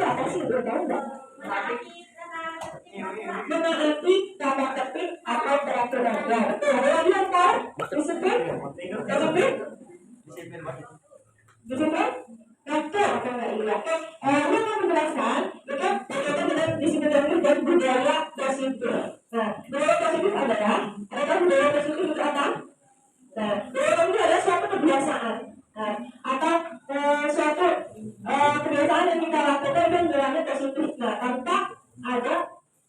apa sih? Udah tahu nggak? Menaati tata tertib atau peraturan. Ya, betul. Ada lagi yang tahu? Disiplin? Disiplin? Disiplin? Betul, atau enggak iya? Ini akan menjelaskan itu berkaitan dengan disiplin dan budaya positif. Nah, budaya positif adalah budaya positif itu apa? Nah, budaya positif adalah suatu kebiasaan. Nah, atau suatu kebiasaan yang kita lakukan dan berada positif. Nah, tanpa ada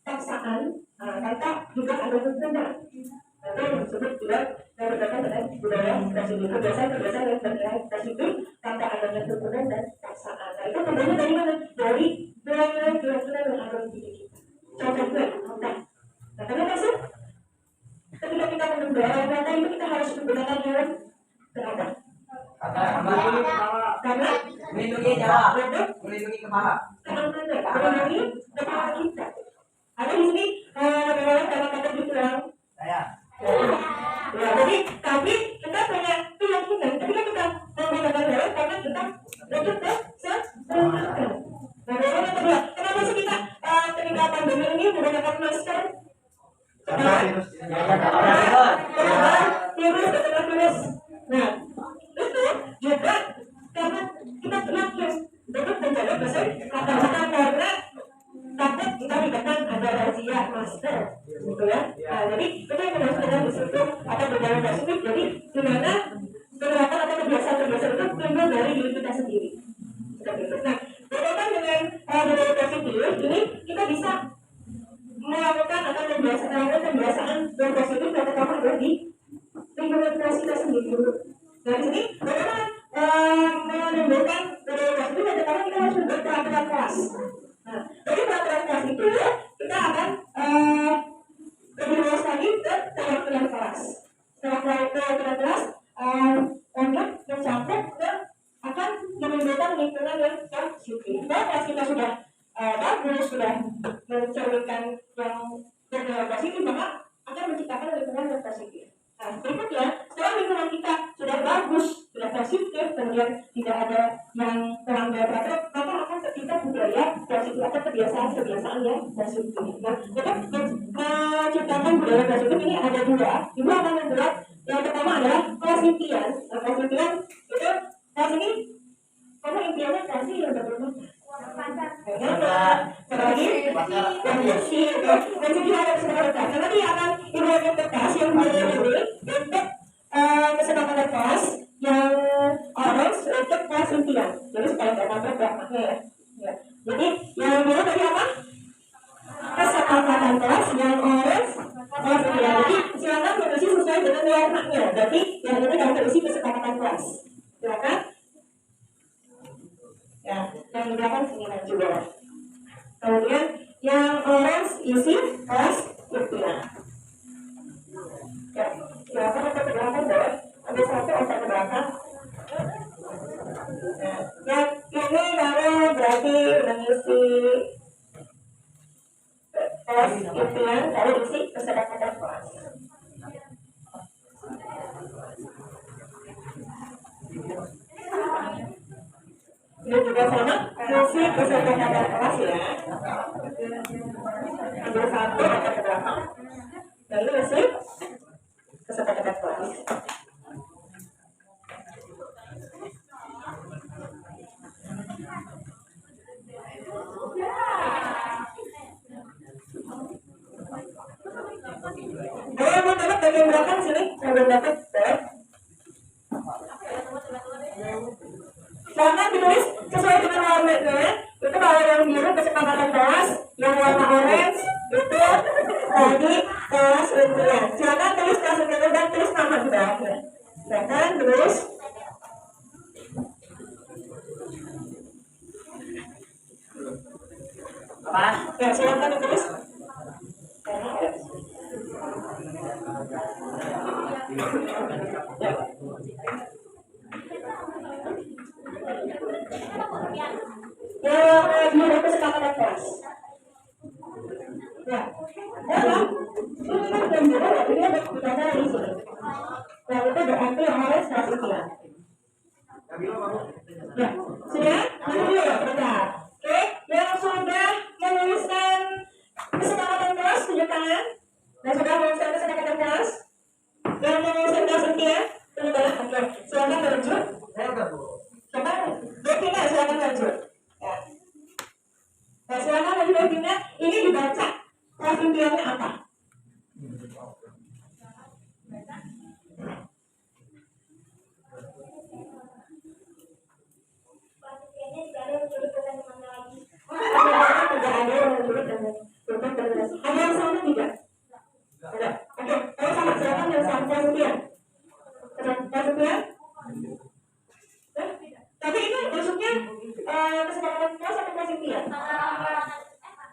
paksaan, tanpa juga ada hukuman. Itu yang disebut juga yang berkaitan dengan budaya positif. Kebiasaan-kebiasaan yang berkaitan positif tanpa adanya hukuman dan paksaan. Nah, itu kemudian dari mana? Dari kebiasaan yang ada di diri kita. Contohnya, nah, karena maksud ketika kita menunda data itu kita harus menggunakan hewan berapa? Karena melindungi nyawa, melindungi kepala. Melindungi kepala kita. Ada di sini hewan kata-kata dibilang. Saya. Ya, jadi tapi kita punya keyakinan ketika kita menggunakan hewan karena kita untuk kesehatan. Nah, yang kedua, kenapa sih kita ketika pandemi ini menggunakan masker? Karena virus. Nah, itu juga karena kita terus untuk menjaga kesehatan karena takut kita dikatakan ada razia masker, gitu ya. Nah, jadi kita harus dengan disiplin atau berjalan positif. Jadi di mana penerapan atau kebiasaan-kebiasaan itu timbul dari diri kita sendiri. Nah, berkaitan dengan budaya positif ini kita bisa melakukan atau kebiasaan yang positif yang pertama adalah di lingkungan kelas kita sendiri dulu. Nah, di sini bagaimana menimbulkan budaya positif yang pertama kita harus membuat peraturan kelas. Nah, dari peraturan kelas itu kita akan lebih luas lagi ke peraturan kelas. Setelah peraturan kelas untuk mencakup ke akan menimbulkan lingkungan yang positif. Nah, kelas kita sudah bagus, sudah mencerminkan yang bergaya positif, maka akan menciptakan lingkungan yang positif. Nah, berikutnya, setelah lingkungan kita sudah bagus, sudah positif, kemudian tidak ada yang melanggar peraturan, maka akan tercipta budaya positif atau kebiasaan-kebiasaan yang positif. Nah, untuk menciptakan budaya positif ini ada dua. Ibu akan membuat yang pertama adalah kelas impian. Nah, kelas impian itu kelas ini karena impiannya kasih yang berbeda. Karena dia akan ibaratkan kertas yang ini untuk kesepakatan kelas yang orange untuk kelas impian. Jadi supaya tidak nabrak ya. Jadi yang mana tadi apa? Kesepakatan kelas yang orange kelas impian. Jadi silakan mengisi sesuai dengan warnanya. Berarti yang ini akan terisi kesepakatan kelas. Silakan. Ya, yang di belakang sini juga. Kemudian yang orange isi kelas impian. Ya, silakan untuk ke belakang boleh. Ada satu untuk ke belakang. Nah, yang ini baru berarti mengisi kelas impian, lalu isi kesepakatan kelas. Ini juga sama, isi kesepakatan kelas ya. Ambil satu atau ke belakang. Lalu isi kesepakatan kelas. Boleh mau tolong bagian belakang sini, bagian belakang. Jangan ditulis sesuai dengan warnanya. Itu kalau yang biru kesepakatan kelas, yang warna orange itu tadi kelas impian. Silakan tulis kelas impian dan tulis nama di bawahnya. Silakan tulis. Apa? Ya, silakan ditulis. Ya. Yang biru kesepakatan kelas. Ya, ya, ini yang biru, ini ada bicara di sini. Nah, itu berarti yang harus kelas impian. Ya, sudah? Nanti dulu ya, bentar. Oke, yang tangan dan sudah mengucapkan kata-kata keras dan mengucapkan Cynthia. Oke, silakan maju. Saya udah bu. Devina, silakan maju. Ya. Nah, silakan maju Devina. Ini dibaca. Cynthia-nya apa? Ada yang sama tidak? Ada. Oke, kalau sama silakan yang sama Cynthia. Cynthia? Tapi itu masuknya kesepakatan kelas atau Cynthia?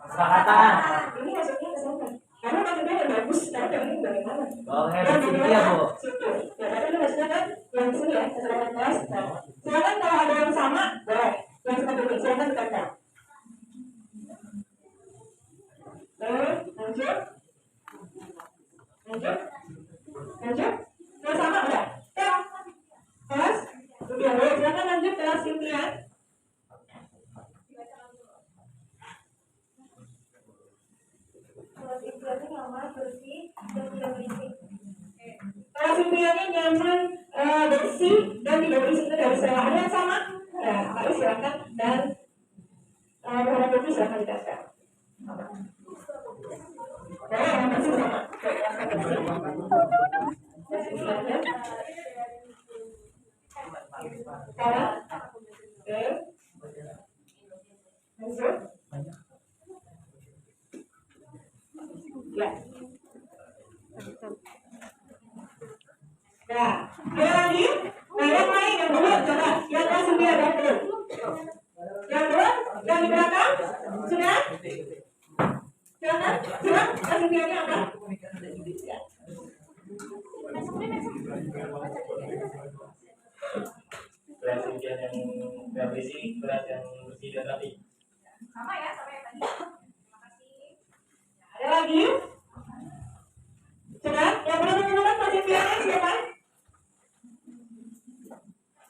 Kesepakatan. Ini masuknya ke sana. Karena maksudnya yang bagus, tapi yang ini bagaimana? Oh, hebat Cynthia bu. Situ. Ya, tapi ini maksudnya kan yang di sini ya, kesepakatan kelas. Nah, silakan kalau ada yang sama, boleh. Yang seperti ini, silakan ditekan. Lanjut. Lanjut. Lanjut. Yang sama udah. Kelas. Udah, boleh. Silakan lanjut kelas Cynthia. Kelas Cynthia-nya nyaman, bersih, dan tidak berisik. Kelas Cynthia-nya nyaman, bersih, dan tidak berisik itu dari saya. Ada yang sama? Ya, mari silakan dan berharap itu silakan dikasih. Boleh, yang bersih sama. Sekarang, oke. Lanjut. Ya. Ya, ada lagi? Nah, yang lain yang dulu coba, yang kelas 9 yang dulu. Yang dulu, yang di belakang, sudah? Silakan, sudah? Kelas 9-nya apa? Ya. Kelas ujian yang nggak berisik, kelas yang bersih dan rapi. Sama ya, sama yang tadi. Terima kasih. Ada lagi? Sudah? Yang belum menggunakan kelas 9-nya siapa?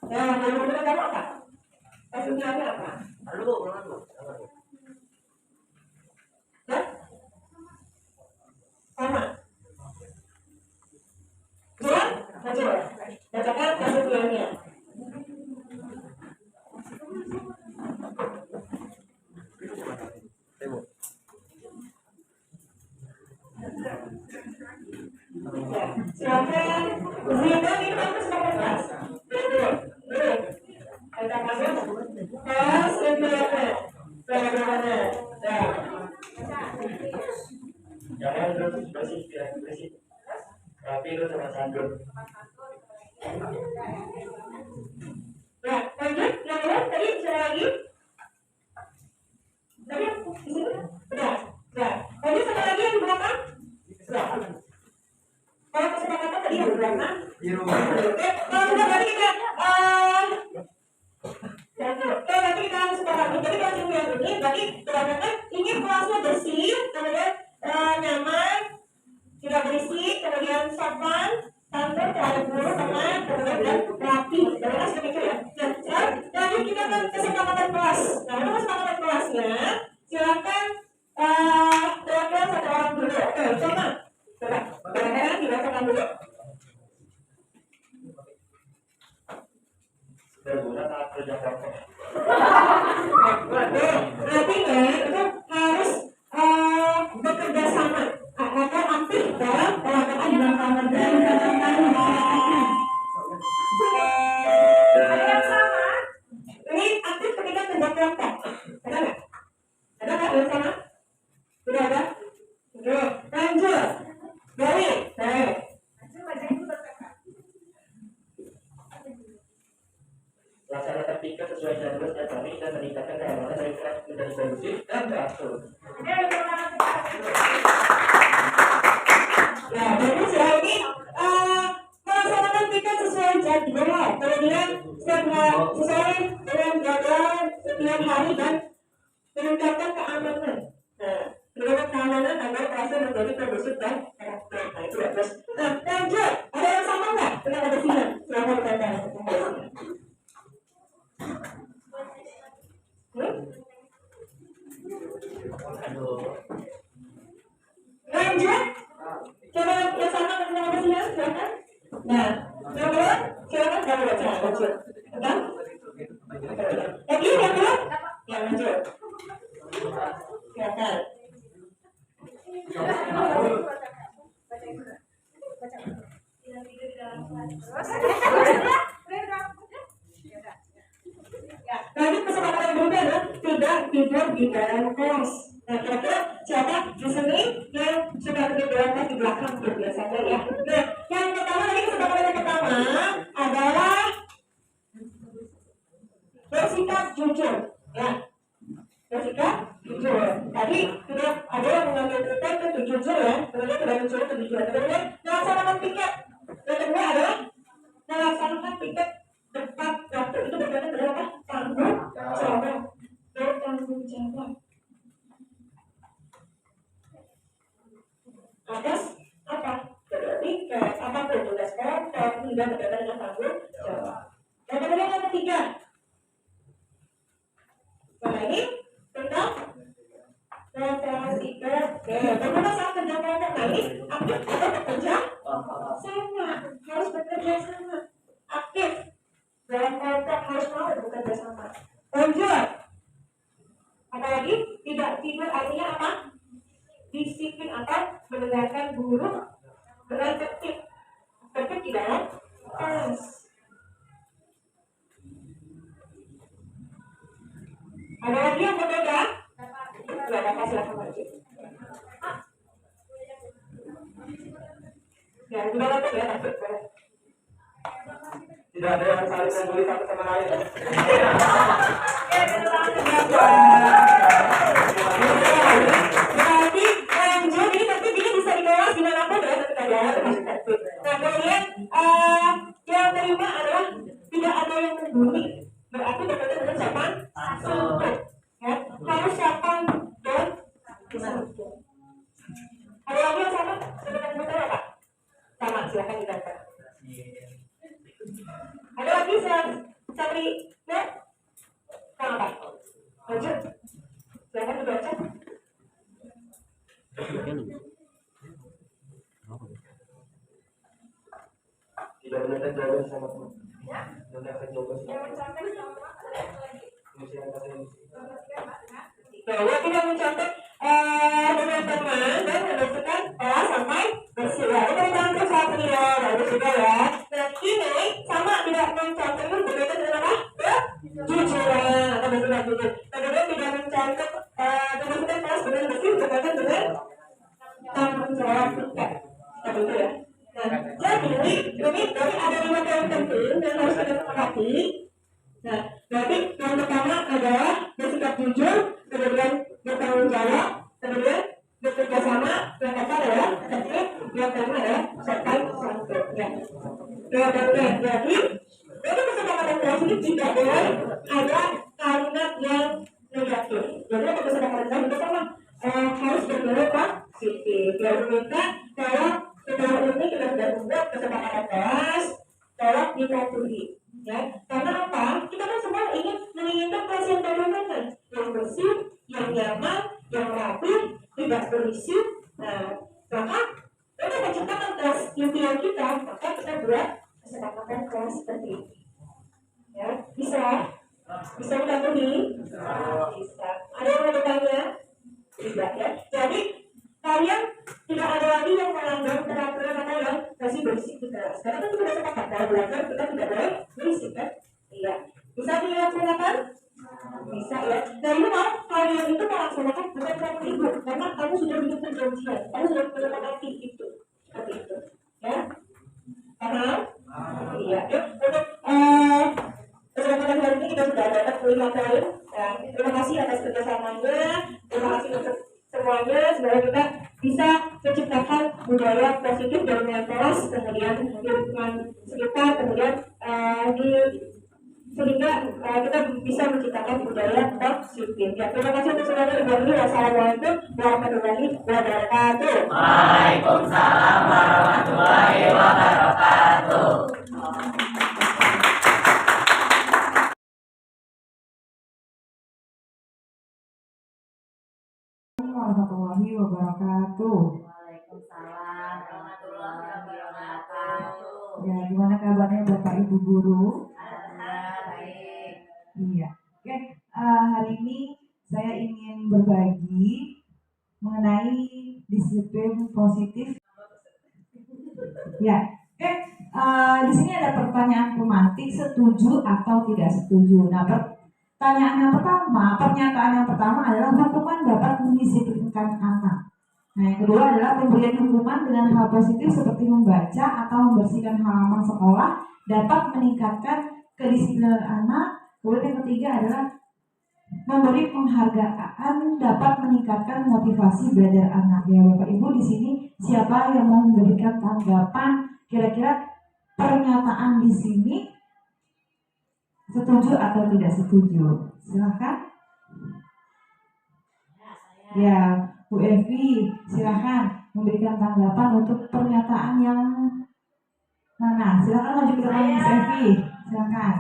Nah, yang belum menggunakan apa? Kelas 9-nya apa? Lalu bu, belum bu. Hah? Sama. Sudah? Maju. Bacakan kelas 9-nya. Ya, silakan. Zina ini kan kesempatan kelas. Dulu. Kita masuk kelas 9-nya. Bagaimana? Ya. Jangan terus bersih, tidak bersih. Rapi itu sama sandur. Ya, lanjut. Yang lain tadi sudah lagi? Tadi di sini? Sudah. Sudah. Lanjut satu lagi yang di belakang? Sudah. Kalau kesepakatan tadi yang di belakang? Oke, kalau sudah berarti kita nanti kita harus sepakati. Jadi kalau yang ini berarti kebanyakan ini kelasnya bersih, kemudian nyaman, tidak berisik, kemudian sopan, santun, terhadap guru, teman, kemudian dan rapi. Bagaimana seperti itu ya? Nah, lanjut kita ke kesepakatan kelas. Nah, untuk kesepakatan kelasnya, silakan silakan satu orang dulu. Oke, coba. Coba. Bagaimana dibacakan dulu? Sudah guna saat kerja kelompok. Artinya itu harus bekerja sama atau aktif dalam pelaksanaan dalam kamar dan ada yang sama? Ini aktif ketika kerja kelompok. Ada nggak? Ada nggak yang sama? Sudah ada? Oke, lanjut. Dari, Laksanakan pikir sesuai jalur ekonomi dan meningkatkan keamanan dari kelas menjadi kondusif dan teratur. ya bagus ya ini melaksanakan pikir sesuai jadwal, kemudian sesuai dengan jadwal setiap hari dan meningkatkan keamanan. Nah, meningkatkan keamanan agar kelasnya menjadi kondusif dan teratur. Nah, itu bagus. Nah, lanjut. Ada yang sama nggak dengan ada sini? Silahkan dikatakan. Lanjut. Silakan. Tidak tidur di dalam kelas. Terus? Ya, tadi kesepakatan berikutnya adalah tidak tidur di dalam kelas. Nah, kira-kira siapa di sini yang suka tidur di dalam kelas di belakang biasanya ya? Nah, yang pertama tadi kesepakatan yang pertama adalah bersikap jujur, ya. Bersikap jujur. Tadi sudah ada yang mengambil tiket itu jujur ya, kemudian sudah mencuri kejujuran. Kemudian melaksanakan piket. Yang kedua adalah melaksanakan piket tepat waktu. Itu berkaitan dengan apa? Tanggung jawab. Bertanggung jawab. Atas apa? Berarti apapun tugas kelompok hingga berkaitan dengan tanggung jawab. Dan kemudian yang ketiga, nah ini tentang referensi kerja. Bagaimana saat kerja kelompok? Nah ini aktif atau bekerja sama, harus bekerja sama, aktif dalam kelompok, harus mau bekerja sama. Lanjut, apalagi tidak tidur artinya apa? Disiplin atau mendengarkan guru dengan tertib di dalam kelas. Ada lagi yang berbeda? Ya, dapat silakan maju. Ya, sudah dapat ya, dapat. Tidak ada yang saling membuli satu sama lain. Berarti lanjut, ini nanti dia bisa dikelola dimanapun ya, ketika dia masih tertib. Nah, kemudian yang kelima adalah tidak ada yang membuli. Berarti berkaitan dengan sopan santun. Ya, harus sopan dan santun. Ada lagi yang sama? Sebentar ya Pak? Sama, silakan ditanyakan. Ada lagi yang cari net? Sama Pak. Lanjut. Silakan dibaca. Tidak menentang jawaban sama teman. Menentang jawaban sama Yang mencapai sama ada satu lagi. Bahwa tidak mencatat dengan teman dan menentukan kelas sampai bersih. Ya, itu mencatat satu ya, bagus juga ya. Nah, ini sama tidak mencatat itu berkaitan dengan apa? Kejujuran atau bersikap jujur. Kemudian tidak mencatat menentukan kelas dengan bersih berkaitan dengan tanggung jawab kita. Begitu ya. Nah, jadi ini dari ada 5 poin penting yang harus kita sepakati. Nah, berarti yang pertama adalah bersikap jujur, kemudian bertanggung jawab, kemudian bekerja sama, yang ketiga adalah tertib, yang kelima adalah sopan santun. Ya. Jadi kesepakatan kelas ini tidak boleh ada kalimat yang negatif. Jadi kesepakatan kelas itu sama harus berbeda positif. Yang minta kalau setelah ini kita sudah membuat kesepakatan kelas, tolong dipatuhi. Ya, karena apa? Kita kan semua menginginkan kelas yang bagaimana? Yang bersih, yang nyaman, yang rapi, tidak berisik. Nah, maka untuk menciptakan kelas impian kita, maka kita buat kesepakatan kelas seperti ini. Ya, bisa? Bisa dipatuhi? Bisa. Ada yang mau bertanya? Tidak ya. Jadi kalian tidak ada lagi yang melanggar peraturan atau yang masih berisik di kelas. Karena kan kita sepakat dalam belajar kita tidak boleh berisik kan? Iya. Bisa dilaksanakan? Bisa ya. Nah ini kalau kalian itu melaksanakan bukan karena ibu, karena kamu sudah bikin perjanjian, kamu sudah menyepakati itu, seperti itu. Ya. Paham? Iya. Ya. Untuk kesempatan hari ini kita sudah dapat 5 poin. Terima kasih atas kerjasamanya. Terima kasih untuk semuanya. Semoga kita bisa menciptakan budaya positif dari kelas, kemudian lingkungan sekitar, kemudian sehingga kita bisa menciptakan budaya positif. Ya, terima kasih untuk semuanya. Wassalamualaikum warahmatullahi wabarakatuh. Waalaikumsalam warahmatullahi wabarakatuh. Warahmatullahi wabarakatuh. Waalaikumsalam warahmatullahi wabarakatuh. Ya, gimana kabarnya Bapak Ibu guru? Alhamdulillah baik. Iya. Oke, hari ini saya ingin berbagi mengenai disiplin positif. Ya, oke. Di sini ada pertanyaan pemantik, setuju atau tidak setuju. Nah, pernyataan yang pertama adalah hukuman dapat mendisiplinkan anak. Nah, yang kedua adalah pemberian hukuman dengan hal positif seperti membaca atau membersihkan halaman sekolah dapat meningkatkan kedisiplinan anak. Kemudian yang ketiga adalah memberi penghargaan dapat meningkatkan motivasi belajar anak. Ya, Bapak Ibu, di sini siapa yang mau memberikan tanggapan kira-kira pernyataan di sini setuju atau tidak setuju? Silahkan. Ya, Bu Evi, silahkan memberikan tanggapan untuk pernyataan yang mana? Silahkan maju ke depan, Miss Evi. Silahkan.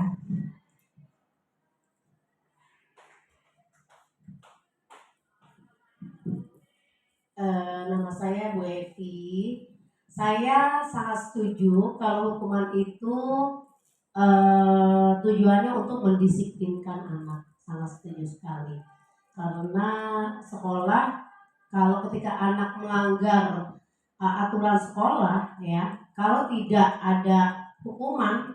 Nama saya Bu Evi. Saya sangat setuju kalau hukuman itu tujuannya untuk mendisiplinkan anak. Sangat setuju sekali. Karena sekolah, kalau ketika anak melanggar aturan sekolah, ya, kalau tidak ada hukuman,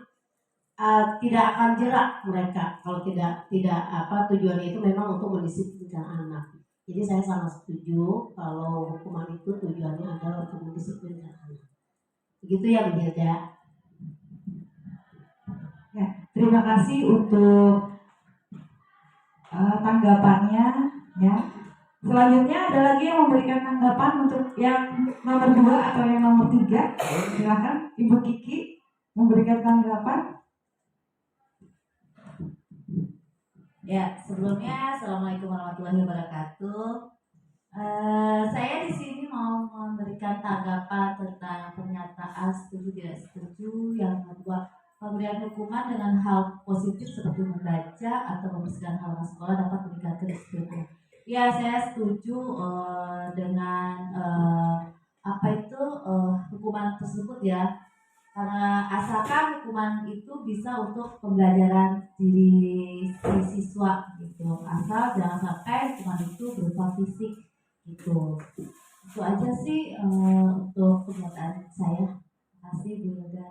tidak akan jerak mereka. Kalau tidak tujuannya itu memang untuk mendisiplinkan anak. Jadi saya sangat setuju kalau hukuman itu tujuannya adalah untuk mendisiplinkan anak. Begitu ya, Bu Hilda. Ya, terima kasih untuk tanggapannya. Ya. Selanjutnya ada lagi yang memberikan tanggapan untuk yang nomor 2 atau yang nomor 3. Silakan Ibu Kiki memberikan tanggapan. Ya, sebelumnya Assalamualaikum warahmatullahi wabarakatuh. Saya di sini mau memberikan tanggapan tentang pernyataan setuju tidak setuju. Yang kedua, pemberian hukuman dengan hal positif seperti membaca atau membersihkan halaman sekolah dapat meningkatkan disiplin. Ya, saya setuju dengan hukuman tersebut ya. Karena asalkan hukuman itu bisa untuk pembelajaran diri si siswa gitu. Asal jangan sampai hukuman itu berupa fisik gitu. Itu aja sih untuk pernyataan saya. Terima kasih Bu Yoga.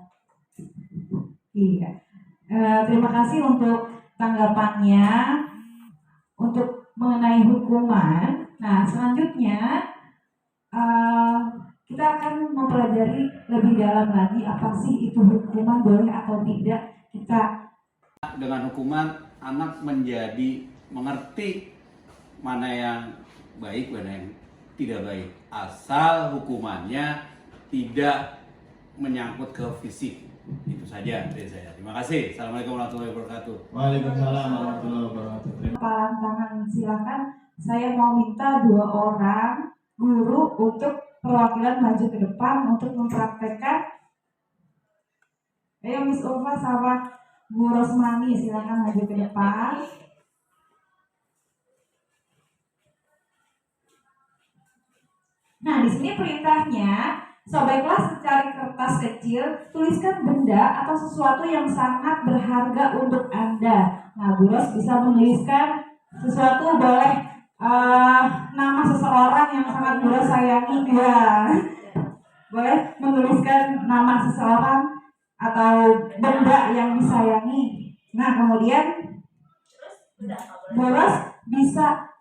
Iya. Terima kasih untuk tanggapannya untuk mengenai hukuman. Nah, selanjutnya kita akan mempelajari lebih dalam lagi apa sih itu hukuman, boleh atau tidak kita. Dengan hukuman anak menjadi mengerti mana yang baik, mana yang tidak baik, asal hukumannya tidak menyangkut ke fisik. Itu saja dari saya. Terima kasih. Assalamualaikum warahmatullahi wabarakatuh. Waalaikumsalam warahmatullahi wabarakatuh. Kepalan tangan, silakan. Saya mau minta 2 orang guru untuk perwakilan maju ke depan untuk mempraktekkan. Ayo Miss Ulfa sama Bu Rosmani, silakan maju ke depan. Nah, di sini perintahnya, sobeklah secari kertas kecil, tuliskan benda atau sesuatu yang sangat berharga untuk Anda. Nah, Bu Ros bisa menuliskan sesuatu, boleh nama seseorang yang sangat Bu Ros sayangi, ya. Boleh menuliskan nama seseorang atau benda yang disayangi. Nah, kemudian Bu Ros bisa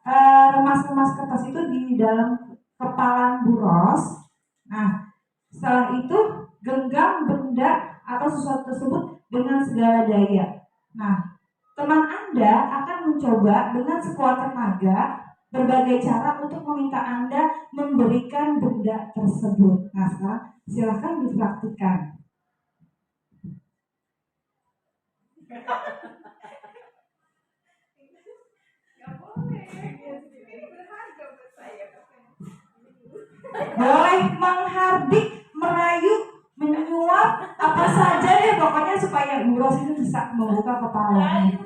remas-remas kertas itu di dalam kepala Bu Ros. Nah, setelah itu genggam benda atau sesuatu tersebut dengan segala daya. Nah, teman Anda akan mencoba dengan sekuat tenaga berbagai cara untuk meminta Anda memberikan benda tersebut. Nah, sekarang silakan dipraktikkan. Boleh menghardik, merayu, menyuap, apa saja deh pokoknya supaya Bu Ros ini bisa membuka kepalanya.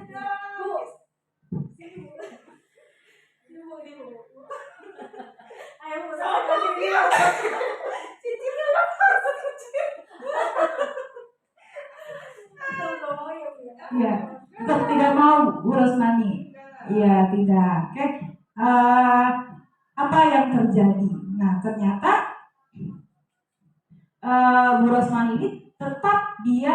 Iya, tetap tidak mau Bu Rosmani. Iya, tidak. Oke. apa yang terjadi. Nah, ternyata Bu Rosmani ini tetap dia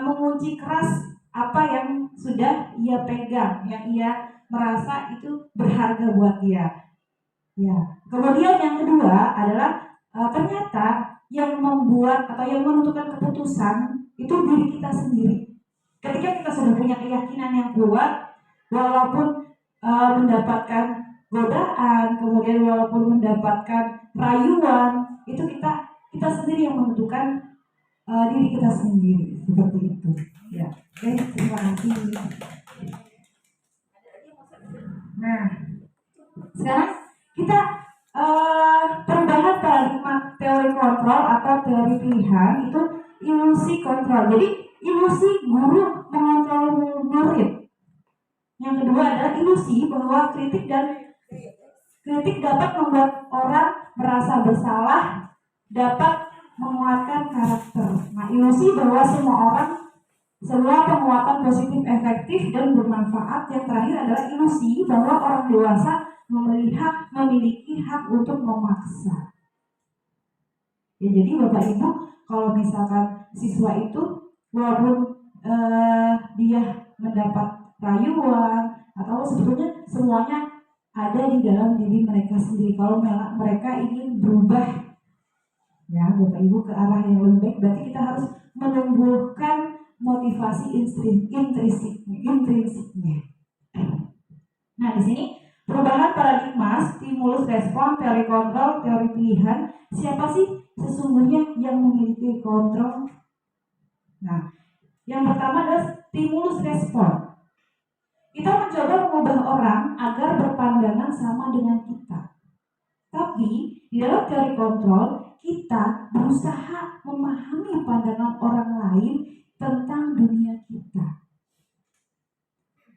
mengunci keras apa yang sudah ia pegang, yang ia merasa itu berharga buat dia. Ya. Kemudian yang kedua adalah ternyata yang membuat atau yang menentukan keputusan itu diri kita sendiri. Ketika kita sudah punya keyakinan yang kuat, walaupun mendapatkan godaan, kemudian walaupun mendapatkan rayuan, itu kita sendiri yang menentukan diri kita sendiri, seperti itu. Ya, oke, terima kasih. Nah, sekarang kita perubahan paradigma teori kontrol atau teori pilihan itu ilusi kontrol. Jadi ilusi guru mengontrol murid. Yang kedua adalah ilusi bahwa kritik dapat membuat orang merasa bersalah, dapat menguatkan karakter. Nah, ilusi bahwa semua penguatan positif efektif dan bermanfaat. Yang terakhir adalah ilusi bahwa orang dewasa memiliki hak untuk memaksa. Ya, jadi Bapak Ibu, kalau misalkan siswa itu walaupun dia mendapat rayuan atau sebetulnya semuanya ada di dalam diri mereka sendiri. Kalau mereka ingin berubah, ya Bapak Ibu, ke arah yang lebih baik, berarti kita harus menumbuhkan motivasi intrinsiknya. Nah, di sini perubahan paradigma, stimulus respon, teori kontrol, teori pilihan. Siapa sih sesungguhnya yang memiliki kontrol? Nah, yang pertama adalah stimulus respon. Kita mencoba mengubah orang agar berpandangan sama dengan kita. Tapi di dalam teori kontrol, kita berusaha memahami pandangan orang lain tentang dunia kita.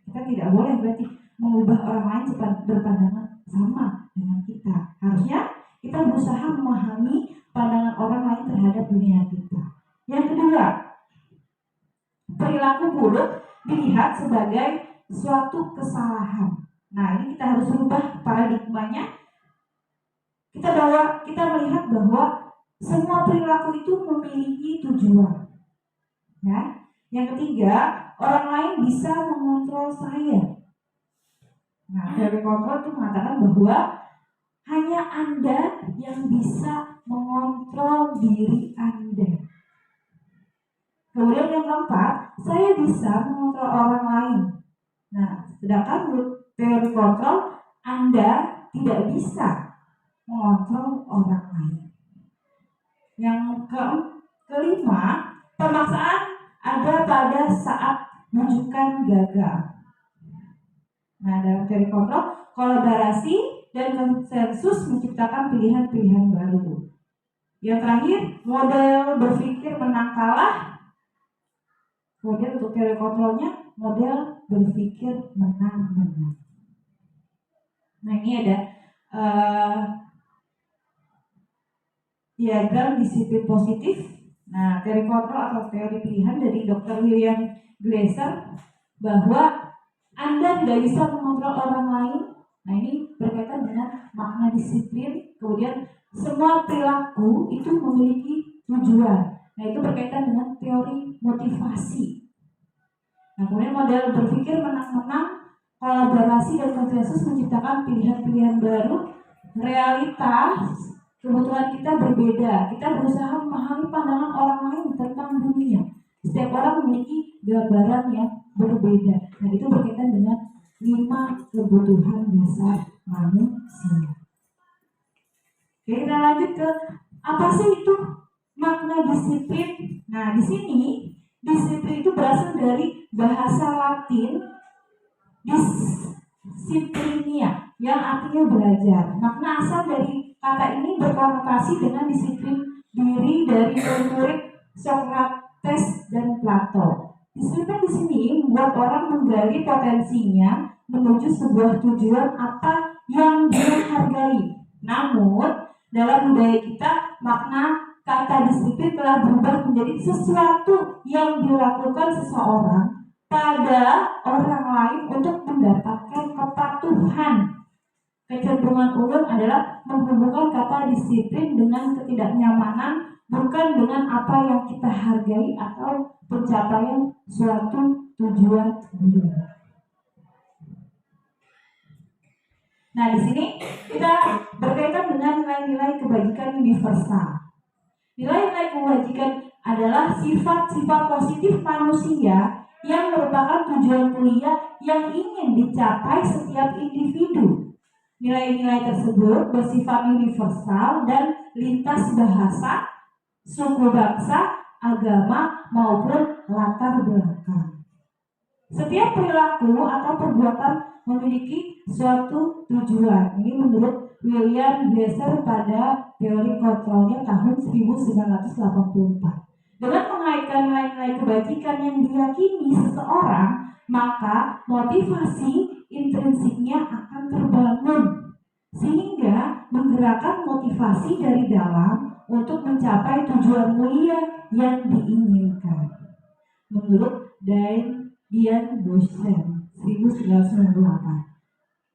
Kita tidak boleh berarti mengubah orang lain berpandangan sama dengan kita. Harusnya kita berusaha memahami pandangan orang lain terhadap dunia kita. Yang kedua, perilaku buruk dilihat sebagai suatu kesalahan. Nah, ini kita harus rubah paradigmanya. Kita melihat bahwa semua perilaku itu memiliki tujuan. Ya. Yang ketiga, orang lain bisa mengontrol saya. Nah, teori kontrol itu mengatakan bahwa hanya Anda yang bisa mengontrol diri Anda. Kemudian yang keempat, saya bisa mengontrol orang lain. Nah, sedangkan menurut teori kontrol, Anda tidak bisa mengontrol orang lain. Yang kelima, pemaksaan ada pada saat rujukan gagal. Nah, dalam teori kontrol, kolaborasi dan konsensus menciptakan pilihan-pilihan baru. Yang terakhir, model berpikir menang kalah. Kemudian untuk teori kontrolnya, model berpikir menang-menang. Nah, ini ada diagram disiplin positif. Nah, teori kontrol atau teori pilihan dari Dr. William Glasser bahwa Anda tidak bisa mengontrol orang lain. Nah, ini berkaitan dengan makna disiplin. Kemudian semua perilaku itu memiliki tujuan. Nah, itu berkaitan dengan teori motivasi. Nah, kemudian model berpikir menang-menang, kolaborasi dan konsensus menciptakan pilihan-pilihan baru. Realitas kebutuhan kita berbeda. Kita berusaha memahami pandangan orang lain tentang dunia. Setiap orang memiliki gambaran yang berbeda. Nah, itu berkaitan dengan 5 kebutuhan dasar manusia. Oke, kita lanjut ke apa sih itu makna disiplin. Nah, di sini disiplin itu berasal dari bahasa Latin disiplinia yang artinya belajar. Makna asal dari kata ini berkonotasi dengan disiplin diri dari murid Socrates dan Plato. Disiplin di sini membuat orang menggali potensinya menuju sebuah tujuan apa yang dia hargai. Namun dalam budaya kita, makna kata disiplin telah berubah menjadi sesuatu yang dilakukan seseorang pada orang lain untuk mendapatkan kepatuhan Kecenderungan ulun adalah menghubungkan kata disiplin dengan ketidaknyamanan, bukan dengan apa yang kita hargai atau pencapaian suatu tujuan hidup. Nah, di sini kita berkaitan dengan nilai-nilai kebajikan universal. Nilai-nilai kebajikan adalah sifat-sifat positif manusia yang merupakan tujuan mulia yang ingin dicapai setiap individu. Nilai-nilai tersebut bersifat universal dan lintas bahasa, suku bangsa, agama, maupun latar belakang. Setiap perilaku atau perbuatan memiliki suatu tujuan. Ini menurut William Glasser pada teori kontrolnya tahun 1984. Dengan mengaitkan nilai-nilai kebajikan yang diyakini seseorang, maka motivasi intrinsiknya akan terbangun, sehingga menggerakkan motivasi dari dalam untuk mencapai tujuan mulia yang diinginkan. Menurut Dian Boston 1998.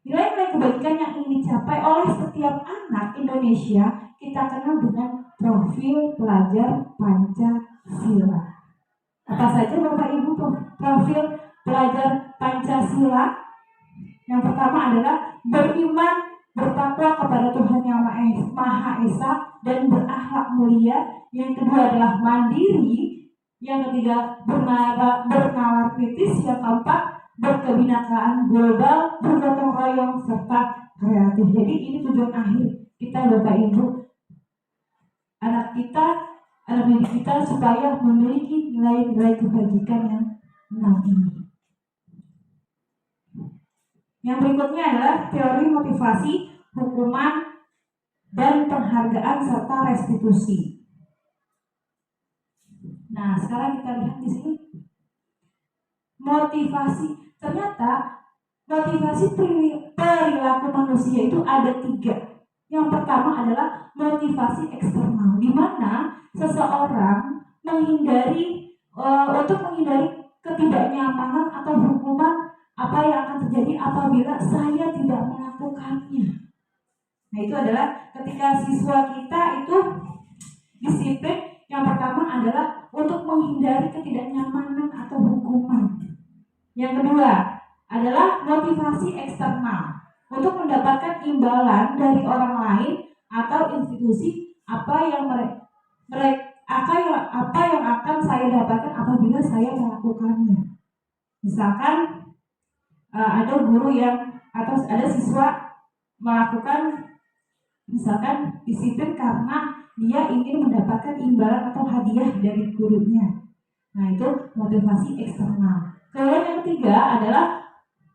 Nilai-nilai kebajikan yang ingin dicapai oleh setiap anak Indonesia kita kenal dengan profil pelajar Pancasila. Apa saja Bapak Ibu profil pelajar Pancasila? Yang pertama adalah beriman, bertakwa kepada Tuhan Yang Maha Esa dan berakhlak mulia. Yang kedua adalah mandiri. Yang ketiga bernalar kritis. Yang keempat berkebinekaan global, bergotong royong serta kreatif. Jadi ini tujuan akhir kita Bapak Ibu, anak didik kita supaya memiliki nilai-nilai kebajikan yang 6 ini. Yang berikutnya adalah teori motivasi, hukuman, dan penghargaan serta restitusi. Nah, sekarang kita lihat di sini. Motivasi, ternyata motivasi perilaku manusia itu ada 3. Yang pertama adalah motivasi eksternal, di mana seseorang untuk menghindari ketidaknyamanan atau hukuman apa yang akan terjadi apabila saya tidak melakukannya. Nah, itu adalah ketika siswa kita itu disiplin, yang pertama adalah untuk menghindari ketidaknyamanan atau hukuman. Yang kedua adalah motivasi eksternal, untuk mendapatkan imbalan dari orang lain atau institusi apa yang akan saya dapatkan apabila saya melakukannya. Misalkan ada guru atau ada siswa melakukan misalkan disiplin karena dia ingin mendapatkan imbalan atau hadiah dari gurunya. Nah, itu motivasi eksternal. Kemudian yang ketiga adalah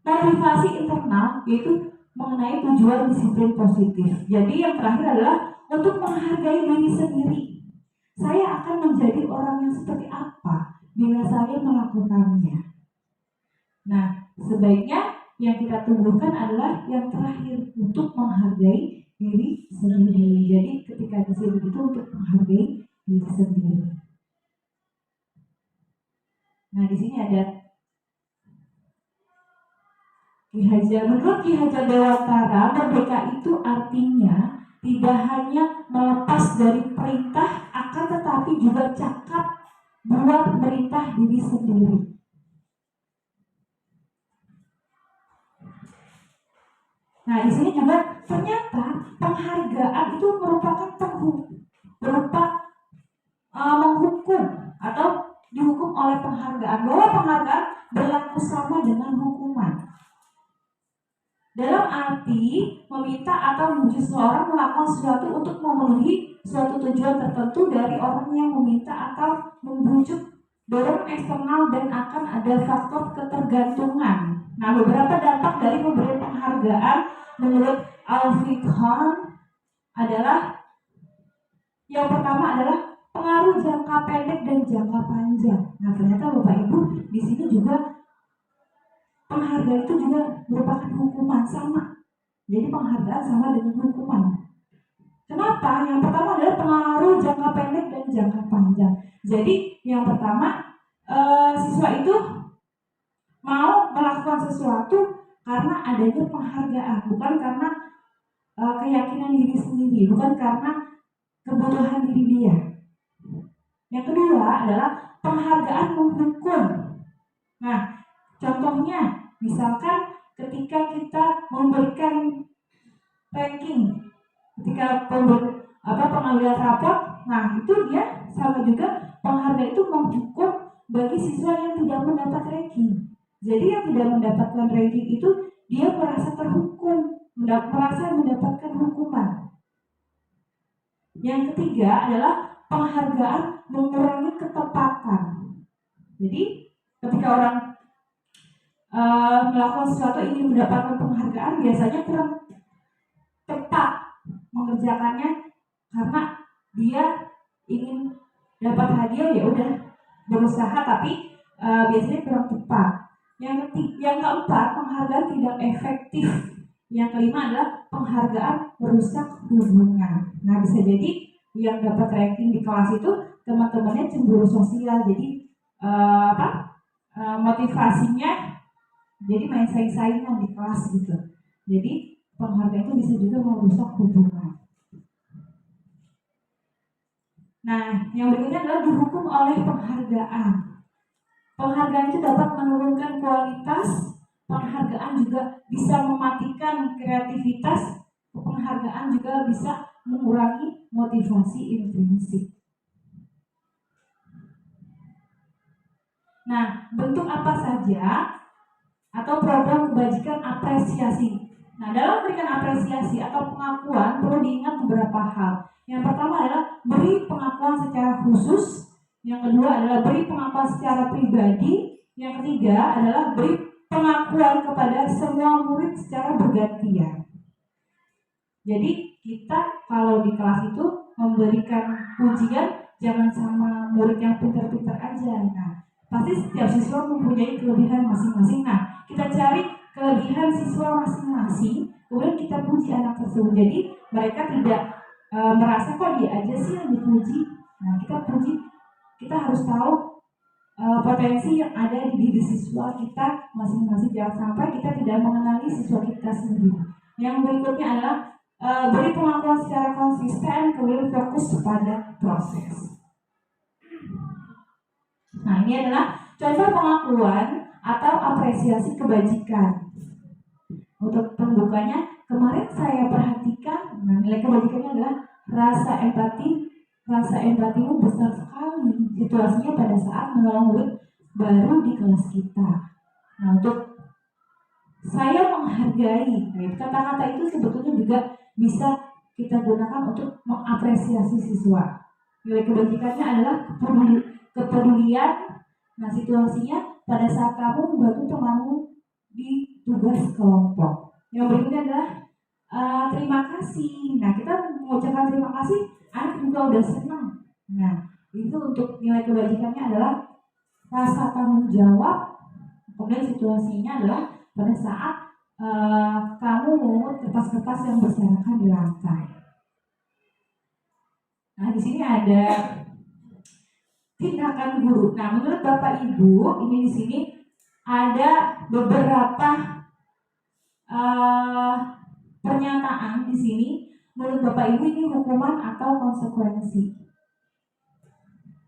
motivasi internal, yaitu mengenai tujuan disiplin positif. Jadi yang terakhir adalah untuk menghargai diri sendiri. Saya akan menjadi orang yang seperti apa bila saya melakukannya. Nah, sebaiknya yang kita tumbuhkan adalah yang terakhir, untuk menghargai diri sendiri. Jadi ketika disiplin itu untuk menghargai diri sendiri. Nah, di sini ada menurut Ki Hajar Dewantara, merdeka itu artinya tidak hanya melepas dari perintah, akan tetapi juga cakap buat perintah diri sendiri. Nah, di sini juga ternyata penghargaan itu merupakan menghukum atau dihukum oleh penghargaan, bahwa penghargaan berlaku sama dengan hukuman. Dalam arti meminta atau memuji seseorang melakukan sesuatu untuk memenuhi suatu tujuan tertentu dari orang yang meminta atau membujuk, dorong eksternal, dan akan ada faktor ketergantungan. Nah, beberapa dampak dari pemberian penghargaan menurut Alfred Hahn adalah yang pertama adalah pengaruh jangka pendek dan jangka panjang. Nah, ternyata Bapak Ibu di sini juga penghargaan itu juga merupakan hukuman, sama. Jadi penghargaan sama dengan hukuman. Kenapa? Yang pertama adalah pengaruh jangka pendek dan jangka panjang. Jadi yang pertama, siswa itu mau melakukan sesuatu karena adanya penghargaan, bukan karena keyakinan diri sendiri, bukan karena kebutuhan diri dia. Yang kedua adalah penghargaan menghukum. Nah, contohnya misalkan ketika kita memberikan ranking, ketika pengambilan raport, nah itu dia sama juga penghargaan itu menghukum bagi siswa yang tidak mendapat ranking. Jadi yang tidak mendapatkan ranking itu dia merasa terhukum, merasa mendapatkan hukuman. Yang ketiga adalah penghargaan mengurangi ketepatan. Jadi ketika orang melakukan sesuatu ingin mendapatkan penghargaan, biasanya kurang tepat mengerjakannya karena dia ingin dapat hadiah, ya udah berusaha tapi biasanya kurang tepat. Yang keempat, penghargaan tidak efektif. Yang kelima adalah penghargaan merusak hubungan. Nah, bisa jadi yang dapat ranking di kelas itu teman-temannya cemburu sosial, jadi motivasinya jadi main saing-saingan di kelas gitu. Jadi penghargaan itu bisa juga merusak hubungan. Nah, yang berikutnya adalah dihukum oleh penghargaan. Penghargaan itu dapat menurunkan kualitas, penghargaan juga bisa mematikan kreativitas, penghargaan juga bisa mengurangi motivasi intrinsik. Nah, bentuk apa saja atau program kebajikan apresiasi. Nah, dalam memberikan apresiasi atau pengakuan perlu diingat beberapa hal. Yang pertama adalah beri pengakuan secara khusus. Yang kedua adalah beri pengakuan secara pribadi. Yang ketiga adalah beri pengakuan kepada semua murid secara bergantian. Jadi kita kalau di kelas itu memberikan pujian jangan sama murid yang pintar-pintar aja. Nah, pasti setiap siswa mempunyai kelebihan masing-masing. Nah, kita cari kelebihan siswa masing-masing, kemudian kita puji anak tersebut. Jadi mereka tidak merasa kok dia aja sih yang dipuji. Nah, kita puji, kita harus tahu potensi yang ada di diri siswa kita masing-masing. Jangan sampai kita tidak mengenali siswa kita sendiri. Yang berikutnya adalah beri pengakuan secara konsisten, kemudian fokus pada proses. Nah, ini adalah contoh pengakuan atau apresiasi kebajikan. Untuk pembukanya, kemarin saya perhatikan, nah, nilai kebajikannya adalah rasa empati. Rasa empatimu besar sekali. Situasinya pada saat menolong murid baru di kelas kita. Nah, untuk saya menghargai, nah, kata-kata itu sebetulnya juga bisa kita gunakan untuk mengapresiasi siswa. Nilai kebajikannya adalah kepedulian. Nah, situasinya pada saat kamu membantu temanmu di tugas kelompok. Yang berikutnya adalah terima kasih. Nah, kita mengucapkan terima kasih, anak juga udah senang. Nah, itu untuk nilai kebajikannya adalah rasa tanggung jawab. Kemudian situasinya adalah pada saat kamu memungut kertas-kertas yang berserakan di lantai. Nah, di sini ada tindakan guru. Nah, menurut Bapak Ibu, ini di sini ada beberapa pernyataan di sini. Menurut Bapak Ibu ini hukuman atau konsekuensi.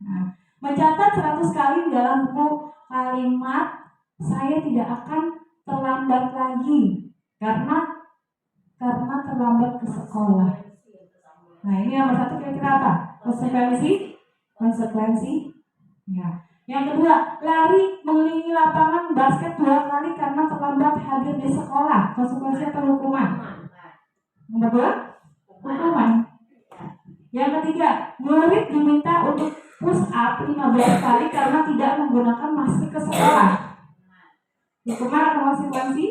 Nah, mencatat 100 kali dalam buku kalimat saya tidak akan terlambat lagi karena terlambat ke sekolah. Nah, ini nomor satu kira-kira apa? Konsekuensi. Ya. Yang kedua, lari mengelilingi lapangan basket 2 kali karena terlambat hadir di sekolah. Konsekuensi atau hukuman? Nomor 2, hukuman. Yang ketiga, murid diminta untuk push up 15 kali karena tidak menggunakan masker ke sekolah. Hukuman atau konsekuensi?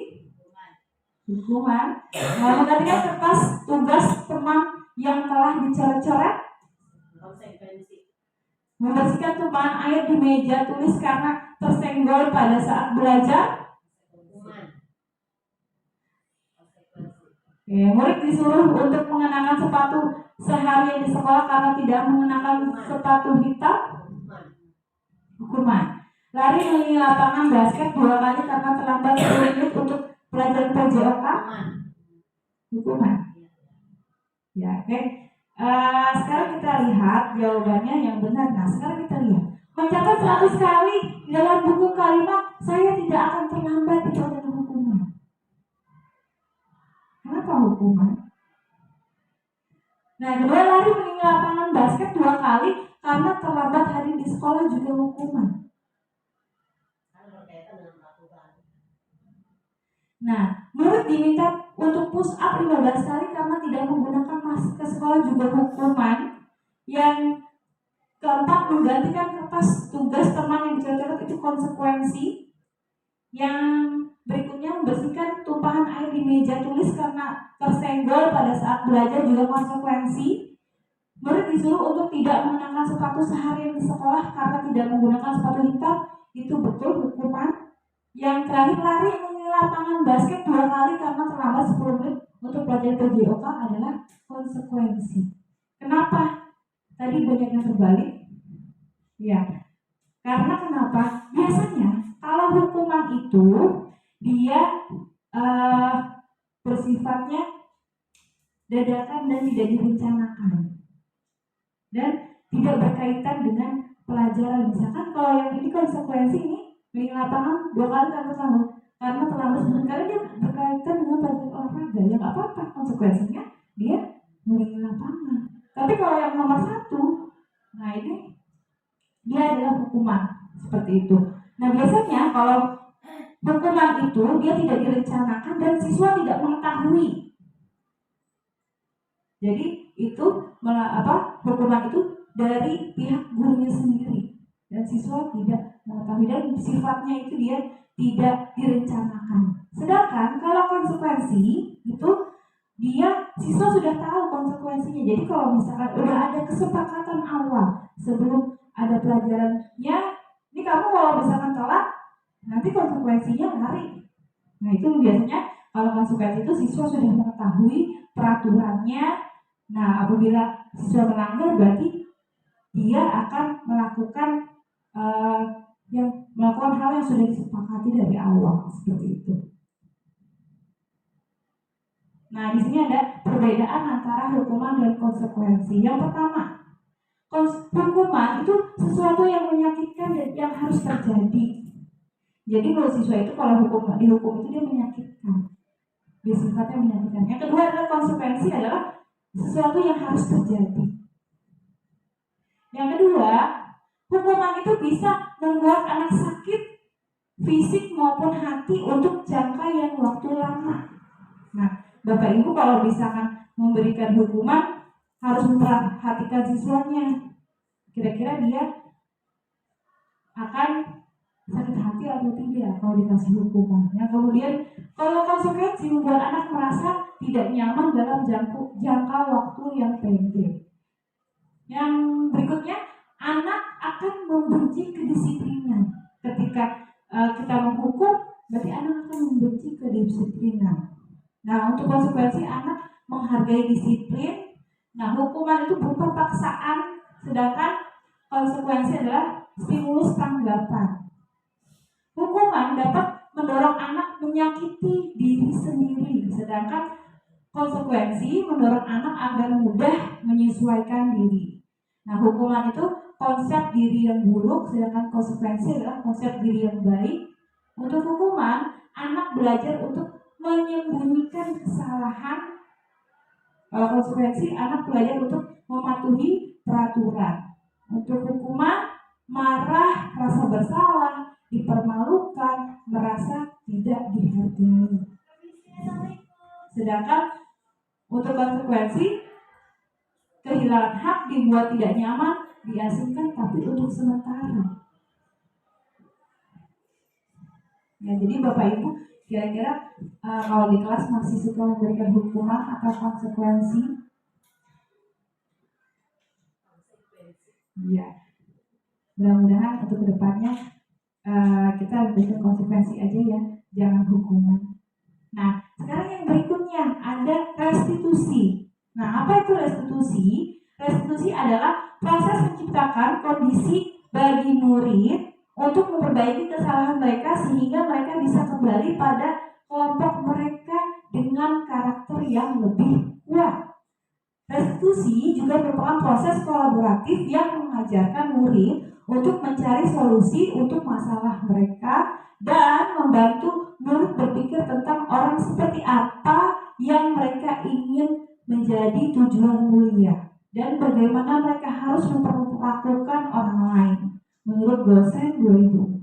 Hukuman. Menggantikan kertas tugas teman yang telah dicoret-coret. Membersihkan tumpahan air di meja tulis karena tersenggol pada saat belajar. Murid disuruh untuk mengenakan sepatu seharian di sekolah karena tidak mengenakan sepatu hitam. Hukuman. Lari mengelilingi lapangan basket 2 kali karena terlambat 10 menit untuk pelajaran PJOK. Hukuman. Ya, oke. Sekarang kita lihat jawabannya yang benar. Nah, sekarang kita lihat. Mencatat 100 kali di dalam buku kalimat, saya tidak akan terlambat, itu adalah hukuman. Kenapa hukuman? Nah, kedua lari meninggalkan lapangan basket 2 kali karena terlambat hadir di sekolah juga hukuman. Nah, murid diminta untuk push up 15 kali karena tidak menggunakan masker ke sekolah juga hukuman. Yang keempat, menggantikan kertas tugas teman yang dicoret itu konsekuensi. Yang berikutnya, membersihkan tumpahan air di meja tulis karena tersenggol pada saat belajar juga konsekuensi. Murid disuruh untuk tidak mengenakan sepatu seharian di sekolah karena tidak menggunakan sepatu hitam, itu betul hukuman. Yang terakhir, lari mengelilingi lapangan basket 2 kali karena terlambat 10 menit untuk belajar PJOK adalah konsekuensi. Kenapa? Tadi banyak yang terbalik. Ya, karena kenapa? Biasanya kalau hukuman itu dia bersifatnya dadakan dan tidak direncanakan dan tidak berkaitan dengan pelajaran. Misalkan kalau yang ini konsekuensi ini di lapangan 2 kali karena terlambat karena dia berkaitan dengan pelajaran olahraga, ya nggak apa-apa, konsekuensinya dia meninggalkan lapangan. Tapi kalau yang nomor 1, nah ini dia adalah hukuman seperti itu. Nah, biasanya kalau hukuman itu dia tidak direncanakan dan siswa tidak mengetahui. Jadi itu hukuman itu dari pihak gurunya sendiri dan siswa tidak mengetahui dan sifatnya itu dia tidak direncanakan. Sedangkan kalau konsekuensi itu dia siswa sudah tahu konsekuensinya. Jadi kalau misalkan udah ada kesepakatan awal sebelum ada pelajarannya, ini kamu kalau misalkan telat nanti konsekuensinya lari. Nah, itu biasanya kalau konsekuensi itu siswa sudah mengetahui peraturannya. Nah, apabila siswa melanggar berarti dia akan melakukan hal yang sudah disepakati dari awal, seperti itu. Nah, di sini ada perbedaan antara hukuman dan konsekuensi. Yang pertama, hukuman itu sesuatu yang menyakitkan dan yang harus terjadi. Jadi kalau siswa itu kalau dihukum itu dia menyakitkan, dia sifatnya menyakitkan. Yang kedua adalah konsekuensi adalah sesuatu yang harus terjadi. Yang kedua, hukuman itu bisa membuat anak sakit fisik maupun hati untuk jangka yang waktu lama. Nah, Bapak Ibu kalau misalkan memberikan hukuman harus memperhatikan siswanya. Kira-kira dia akan sakit hati atau tidak kalau dikasih hukuman. Yang kemudian kalau konsekuensi membuat anak merasa tidak nyaman dalam jangka waktu yang pendek. Yang berikutnya, anak akan membenci kedisiplinan. Ketika kita menghukum, berarti anak akan membenci kedisiplinan. Nah, untuk konsekuensi anak menghargai disiplin. Nah, hukuman itu berupa paksaan, sedangkan konsekuensi adalah stimulus tanggapan. Hukuman dapat mendorong anak menyakiti diri sendiri, sedangkan konsekuensi mendorong anak agar mudah menyesuaikan diri. Nah, hukuman itu konsep diri yang buruk, sedangkan konsekuensi adalah konsep diri yang baik. Untuk hukuman, anak belajar untuk menyembunyikan kesalahan. Kalau konsekuensi, anak belajar untuk mematuhi peraturan. Untuk hukuman, marah, rasa bersalah, dipermalukan, merasa tidak dihargai. Sedangkan untuk konsekuensi, kehilangan hak, dibuat tidak nyaman, diasingkan tapi untuk sementara. Ya, jadi Bapak Ibu kira-kira kalau di kelas masih suka memberikan hukuman atau konsekuensi? Iya. Mudah-mudahan untuk kedepannya kita berikan konsekuensi aja ya, jangan hukuman. Nah, sekarang yang berikutnya ada restitusi. Nah, apa itu restitusi? Restitusi adalah proses menciptakan kondisi bagi murid untuk memperbaiki kesalahan mereka sehingga mereka bisa kembali pada kelompok mereka dengan karakter yang lebih kuat. Restitusi juga merupakan proses kolaboratif yang mengajarkan murid untuk mencari solusi untuk masalah mereka dan membantu murid berpikir tentang orang seperti apa yang mereka ingin menjadi tujuan mulia dan bagaimana mereka harus memperlakukan orang lain menurut Gosen 2004.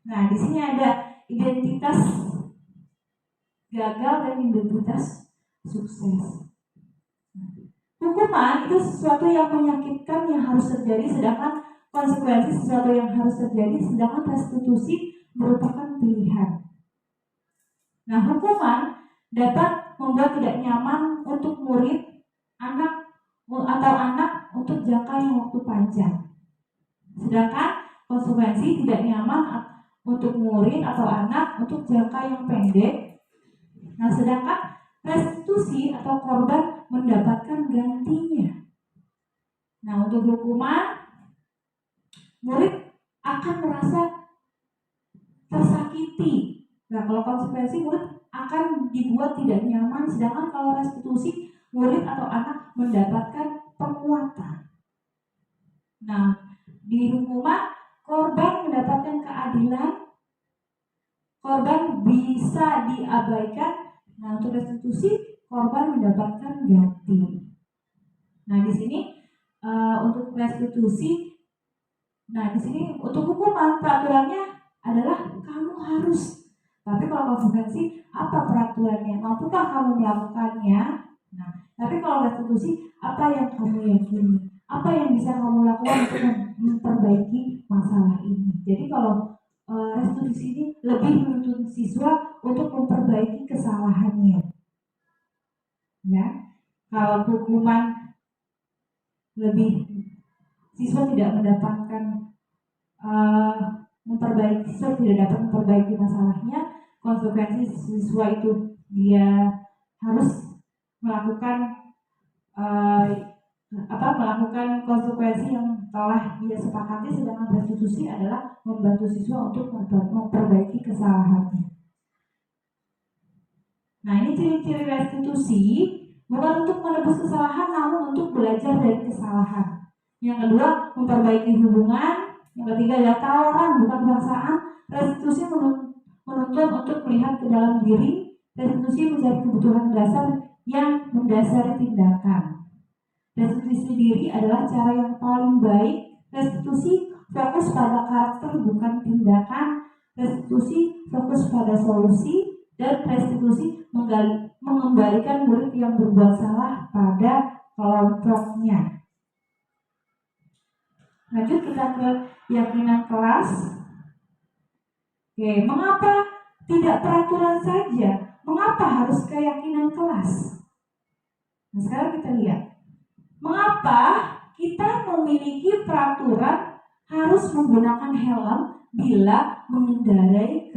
Nah, di sini ada identitas gagal dan identitas sukses. Hukuman itu sesuatu yang menyakitkan yang harus terjadi, sedangkan konsekuensi sesuatu yang harus terjadi, sedangkan restitusi merupakan pilihan. Nah, hukuman dapat membuat tidak nyaman untuk murid, anak untuk jangka yang waktu panjang. Sedangkan konsekuensi tidak nyaman untuk murid atau anak untuk jangka yang pendek. Nah, sedangkan restitusi atau korban mendapatkan gantinya. Nah, untuk hukuman, murid akan merasa tersakiti. Nah, kalau konsekuensi, murid akan dibuat tidak nyaman, sedangkan kalau restitusi, murid atau anak mendapatkan penguatan. Nah, di hukuman, korban mendapatkan keadilan, korban bisa diabaikan. Nah, untuk restitusi, korban mendapatkan ganti. Nah, di sini untuk restitusi, nah di sini untuk hukuman peraturannya adalah kamu harus. Tapi kalau konsekuensi, apa peraturannya? Mampukah kamu melakukannya? Nah, tapi kalau restitusi, apa yang kamu yakini? Apa yang bisa kamu lakukan untuk memperbaiki masalah ini? Jadi kalau restitusi ini lebih menuntut siswa untuk memperbaiki kesalahannya. Ya, kalau hukuman lebih siswa tidak mendapatkan siswa tidak dapat memperbaiki masalahnya, konsekuensi siswa itu dia harus melakukan melakukan konsekuensi yang telah dia sepakati, sedangkan restitusi adalah membantu siswa untuk memperbaiki kesalahannya. Nah, ini ciri-ciri restitusi, bukan untuk menebus kesalahan, namun untuk belajar dari kesalahan. Yang kedua, memperbaiki hubungan. Yang ketiga adalah tawaran, bukan paksaan. Restitusi menuntut untuk melihat ke dalam diri. Restitusi mencari kebutuhan dasar yang mendasari tindakan. Restitusi diri adalah cara yang paling baik. Restitusi fokus pada karakter, bukan tindakan. Restitusi fokus pada solusi. Dan restitusi mengembalikan murid yang berbuat salah pada kelompoknya. Lanjut kita ke keyakinan kelas. Oke, mengapa tidak peraturan saja? Mengapa harus keyakinan kelas? Nah, sekarang kita lihat. Mengapa kita memiliki peraturan harus menggunakan helm bila mengendarai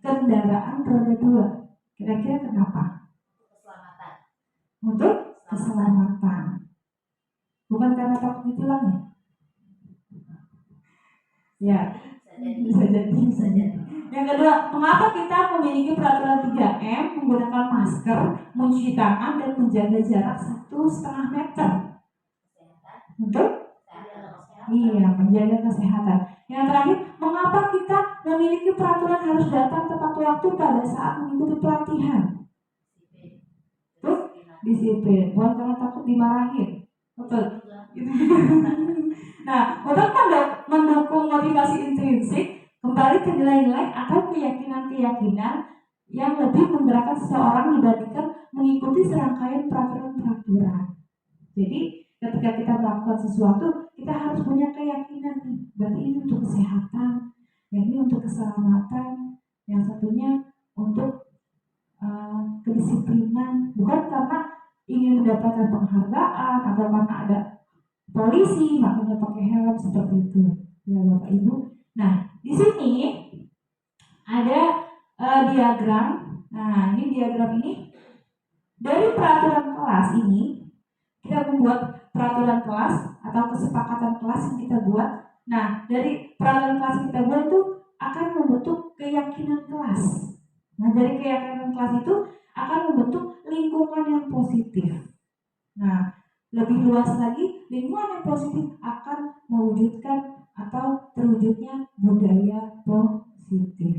kendaraan roda 2? Kira-kira kenapa? Keselamatan. Untuk keselamatan. Bukan karena takut ditilang ya? Ya, bisa jadi. Yang kedua, mengapa kita memiliki peraturan 3M, menggunakan masker, mencuci tangan, dan menjaga jarak 1,5 meter? Untuk? Iya, menjaga kesehatan. Yang terakhir, mengapa kita memiliki peraturan harus datang tepat waktu pada saat mengikuti pelatihan? Tuh, disiplin. Bukan karena takut dimarahin. Betul. Nah, untuk mendukung motivasi intrinsik, kembali ke nilai-nilai atau keyakinan-keyakinan yang lebih menggerakkan seseorang dibandingkan mengikuti serangkaian peraturan-peraturan. Jadi, ketika kita melakukan sesuatu, kita harus punya keyakinan nih. Berarti ini untuk kesehatan, yang ini untuk keselamatan, yang satunya untuk kedisiplinan. Bukan karena ingin mendapatkan penghargaan atau karena ada polisi makanya pakai helm seperti itu, ya Bapak Ibu. Nah, di sini ada diagram. Nah, ini diagram ini dari peraturan kelas ini kita membuat peraturan kelas atau kesepakatan kelas yang kita buat. Nah, dari peraturan kelas yang kita buat itu akan membentuk keyakinan kelas. Nah, dari keyakinan kelas itu akan membentuk lingkungan lingkungan yang positif. Nah, lebih luas lagi, lingkungan yang positif akan mewujudkan atau terwujudnya budaya positif.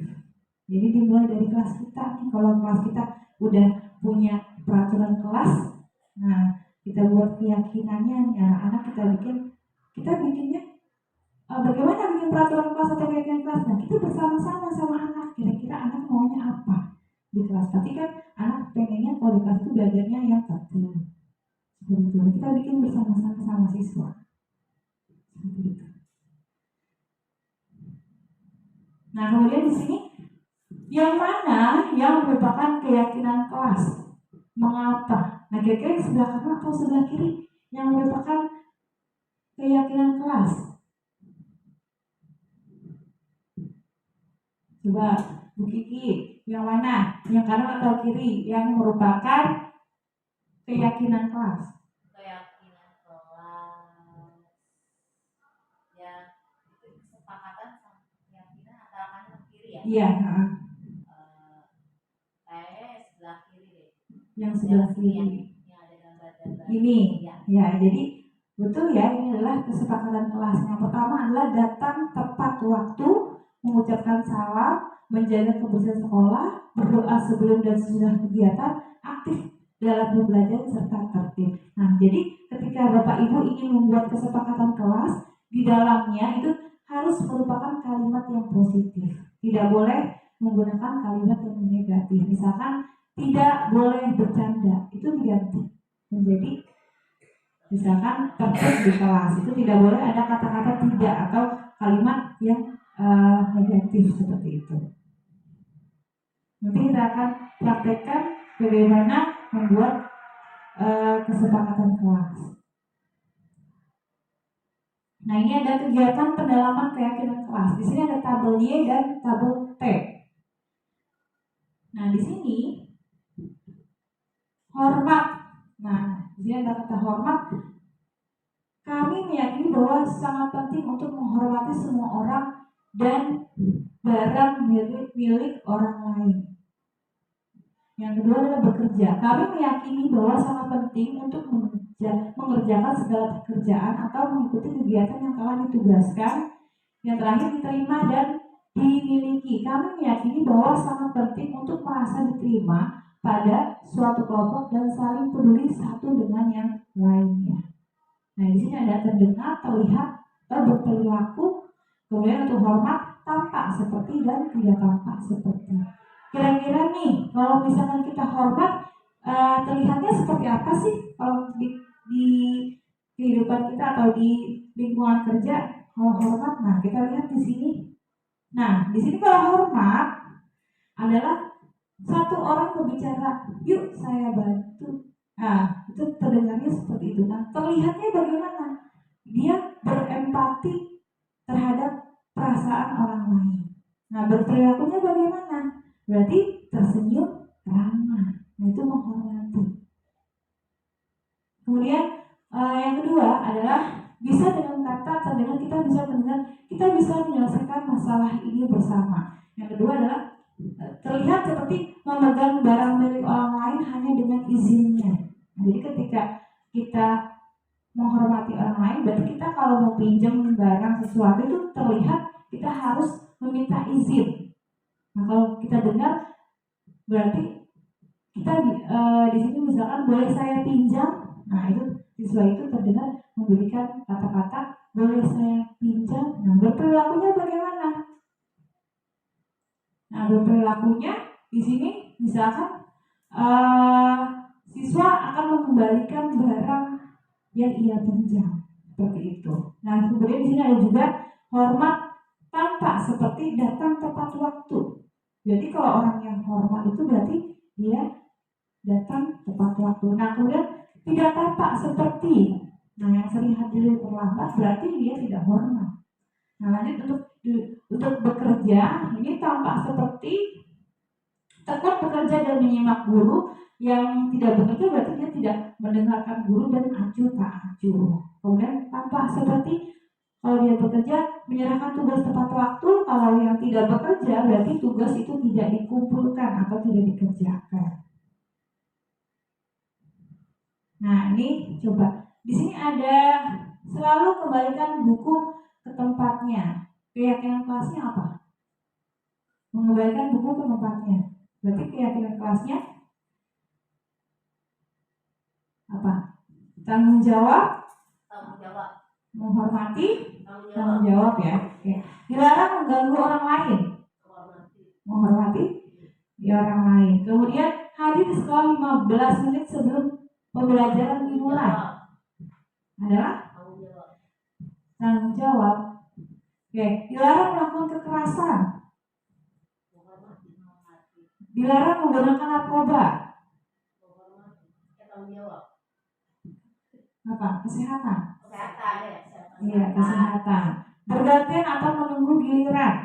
Jadi dimulai dari kelas kita nih, kalau kelas kita udah punya peraturan kelas, nah kita buat keyakinannya, ya anak kita bikinnya bagaimana bikin peraturan kelas atau keyakinan kelas. Nah kita bersama-sama sama anak, kira-kira anak maunya apa di kelas. Tapi kan anak pengennya kalau di kelas itu belajarnya yang tertib. Seperti itu. Kita bikin bersama-sama sama siswa. Seperti itu. Nah kemudian di sini yang mana yang merupakan keyakinan kelas? Mengapa? Nah kira-kira sebelah kanan atau sebelah kiri yang merupakan keyakinan kelas? Coba Bu Kiki, yang mana? Yang kanan atau kiri yang merupakan keyakinan kelas? Keyakinan kelas ya itu kesepakatan sama keyakinan antara kanan dan kiri ya. Iya. Kayaknya sebelah kiri deh. Yang sebelah kiri. Yang ada gambar-gambar. Ini. Ya. Ya, jadi betul ya, ini adalah kesepakatan kelas. Yang pertama adalah datang tepat waktu, mengucapkan salam, menjaga kebersihan sekolah, berdoa sebelum dan sesudah kegiatan, aktif dalam belajar serta tertib. Nah, jadi ketika Bapak Ibu ingin membuat kesepakatan kelas, di dalamnya itu harus merupakan kalimat yang positif. Tidak boleh menggunakan kalimat yang negatif. Misalkan tidak boleh bercanda, itu diganti menjadi misalkan tertib di kelas, itu tidak boleh ada kata-kata tidak atau kalimat yang negatif seperti itu. Nanti kita akan praktekkan bagaimana membuat kesepakatan kelas. Nah ini ada kegiatan pendalaman keyakinan kelas. Di sini ada tabel Y dan tabel T. Nah di sini hormat. Nah di sini ada kata hormat. Kami meyakini bahwa sangat penting untuk menghormati semua orang dan barang milik orang lain. Yang kedua adalah bekerja. Kami meyakini bahwa sangat penting untuk mengerjakan segala pekerjaan atau mengikuti kegiatan yang telah ditugaskan. Yang terakhir diterima dan dimiliki. Kami meyakini bahwa sangat penting untuk merasa diterima pada suatu kelompok dan saling peduli satu dengan yang lainnya. Nah di sini ada terdengar, terlihat, atau berperilaku. Kemudian untuk hormat, tampak seperti dan tidak tampak seperti. Kira-kira nih, kalau misalkan kita hormat, terlihatnya seperti apa sih kalau di kehidupan kita atau di lingkungan kerja? Kalau hormat, nah kita lihat di sini. Nah, di sini kalau hormat adalah satu orang berbicara, yuk saya bantu. Nah, itu terdengarnya seperti itu. Nah, terlihatnya bagaimana? Dia berempati terhadap perasaan orang lain. Nah, berperilakunya bagaimana? Berarti tersenyum ramah. Nah, itu menghormati. Kemudian yang kedua adalah bisa dengan kata atau dengan kita bisa mendengar, kita bisa menyelesaikan masalah ini bersama. Yang kedua adalah terlihat seperti memegang barang milik orang lain hanya dengan izinnya. Nah, jadi ketika kita menghormati orang lain, berarti kita kalau mau pinjam barang sesuatu itu terlihat kita harus meminta izin. Nah kalau kita dengar, berarti kita di sini misalkan boleh saya pinjam. Nah itu siswa itu terdengar memberikan kata-kata boleh saya pinjam. Nah berperilakunya bagaimana? Nah berperilakunya di sini misalkan siswa akan mengembalikan barang yang ia pinjam seperti itu. Nah kemudian di sini ada juga hormat tampak seperti datang tepat waktu. Jadi kalau orang yang hormat itu berarti dia datang tepat waktu. Nah kemudian tidak tampak seperti, nah yang sering hadir terlambat berarti dia tidak hormat. Nah lanjut untuk bekerja, ini tampak seperti tekun bekerja dan menyimak guru. Yang tidak bekerja berarti dia tidak mendengarkan guru dan acuh tak acuh. Kemudian tampak seperti kalau dia bekerja menyerahkan tugas tepat waktu. Kalau yang tidak bekerja berarti tugas itu tidak dikumpulkan atau tidak dikerjakan. Nah, ini coba. Di sini ada selalu kembalikan buku ke tempatnya. Keyakinan kelasnya apa? Mengembalikan buku ke tempatnya. Berarti keyakinan kelasnya apa? Tanggung jawab, menghormati, tanggung jawab ya. Oke. Dilarang mengganggu orang lain. Menghormati orang lain. Kemudian hadir di sekolah 15 menit sebelum pembelajaran dimulai. Adalah tanggung jawab. Oke. Dilarang melakukan kekerasan. Dilarang menggunakan narkoba. Apa? Kesehatan. Iya, kesehatan. Bergantian atau menunggu giliran.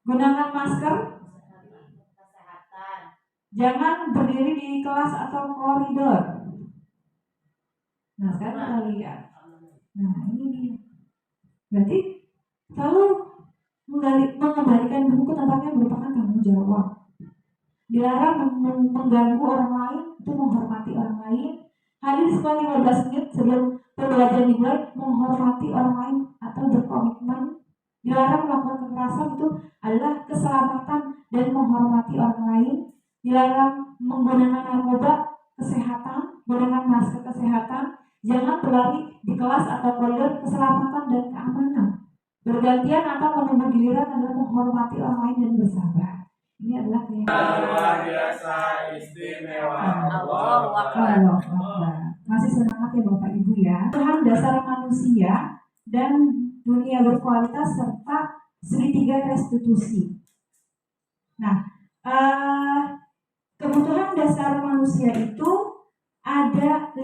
Gunakan masker. Jangan berdiri di kelas atau koridor. Nah, sekarang kita lihat. Nah, ini dia. Berarti selalu mengembalikan buku ke tempatnya merupakan tanggung jawab. Dilarang mengganggu orang lain, itu menghormati orang lain. Hadir di sekolah 15 menit sebelum pembelajaran dimulai, menghormati orang lain atau berkomitmen. Dilarang melakukan kekerasan, itu adalah keselamatan dan menghormati orang lain. Dilarang menggunakan narkoba, kesehatan, menggunakan masker kesehatan. Jangan berlari di kelas atau koridor, keselamatan dan keamanan. Bergantian atau menunggu giliran adalah menghormati orang lain dan bersabar. Ini adalah Luar biasa istimewa. Allahu Akbar. Masih semangat ya Bapak Ibu ya. Tuhan dasar manusia dan dunia berkualitas serta segitiga restitusi. Nah, kebutuhan dasar manusia itu ada 5.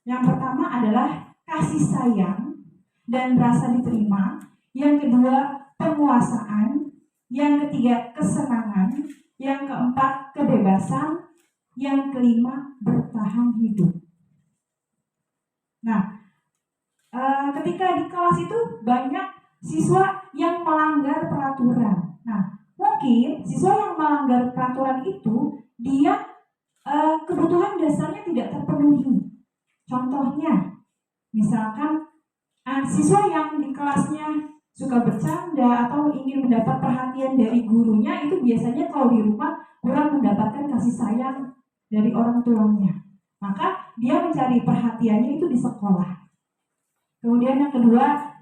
Yang pertama adalah kasih sayang dan rasa diterima. Yang kedua, penguasaan. Yang ketiga, kesenangan. Yang keempat, kebebasan. Yang kelima, bertahan hidup. Nah, ketika di kelas itu banyak siswa yang melanggar peraturan. Nah, mungkin siswa yang melanggar peraturan itu dia kebutuhan dasarnya tidak terpenuhi. Contohnya, misalkan siswa yang di kelasnya suka bercanda atau ingin mendapat perhatian dari gurunya, itu biasanya kalau di rumah kurang mendapatkan kasih sayang dari orang tuanya. Maka dia mencari perhatiannya itu di sekolah. Kemudian yang kedua,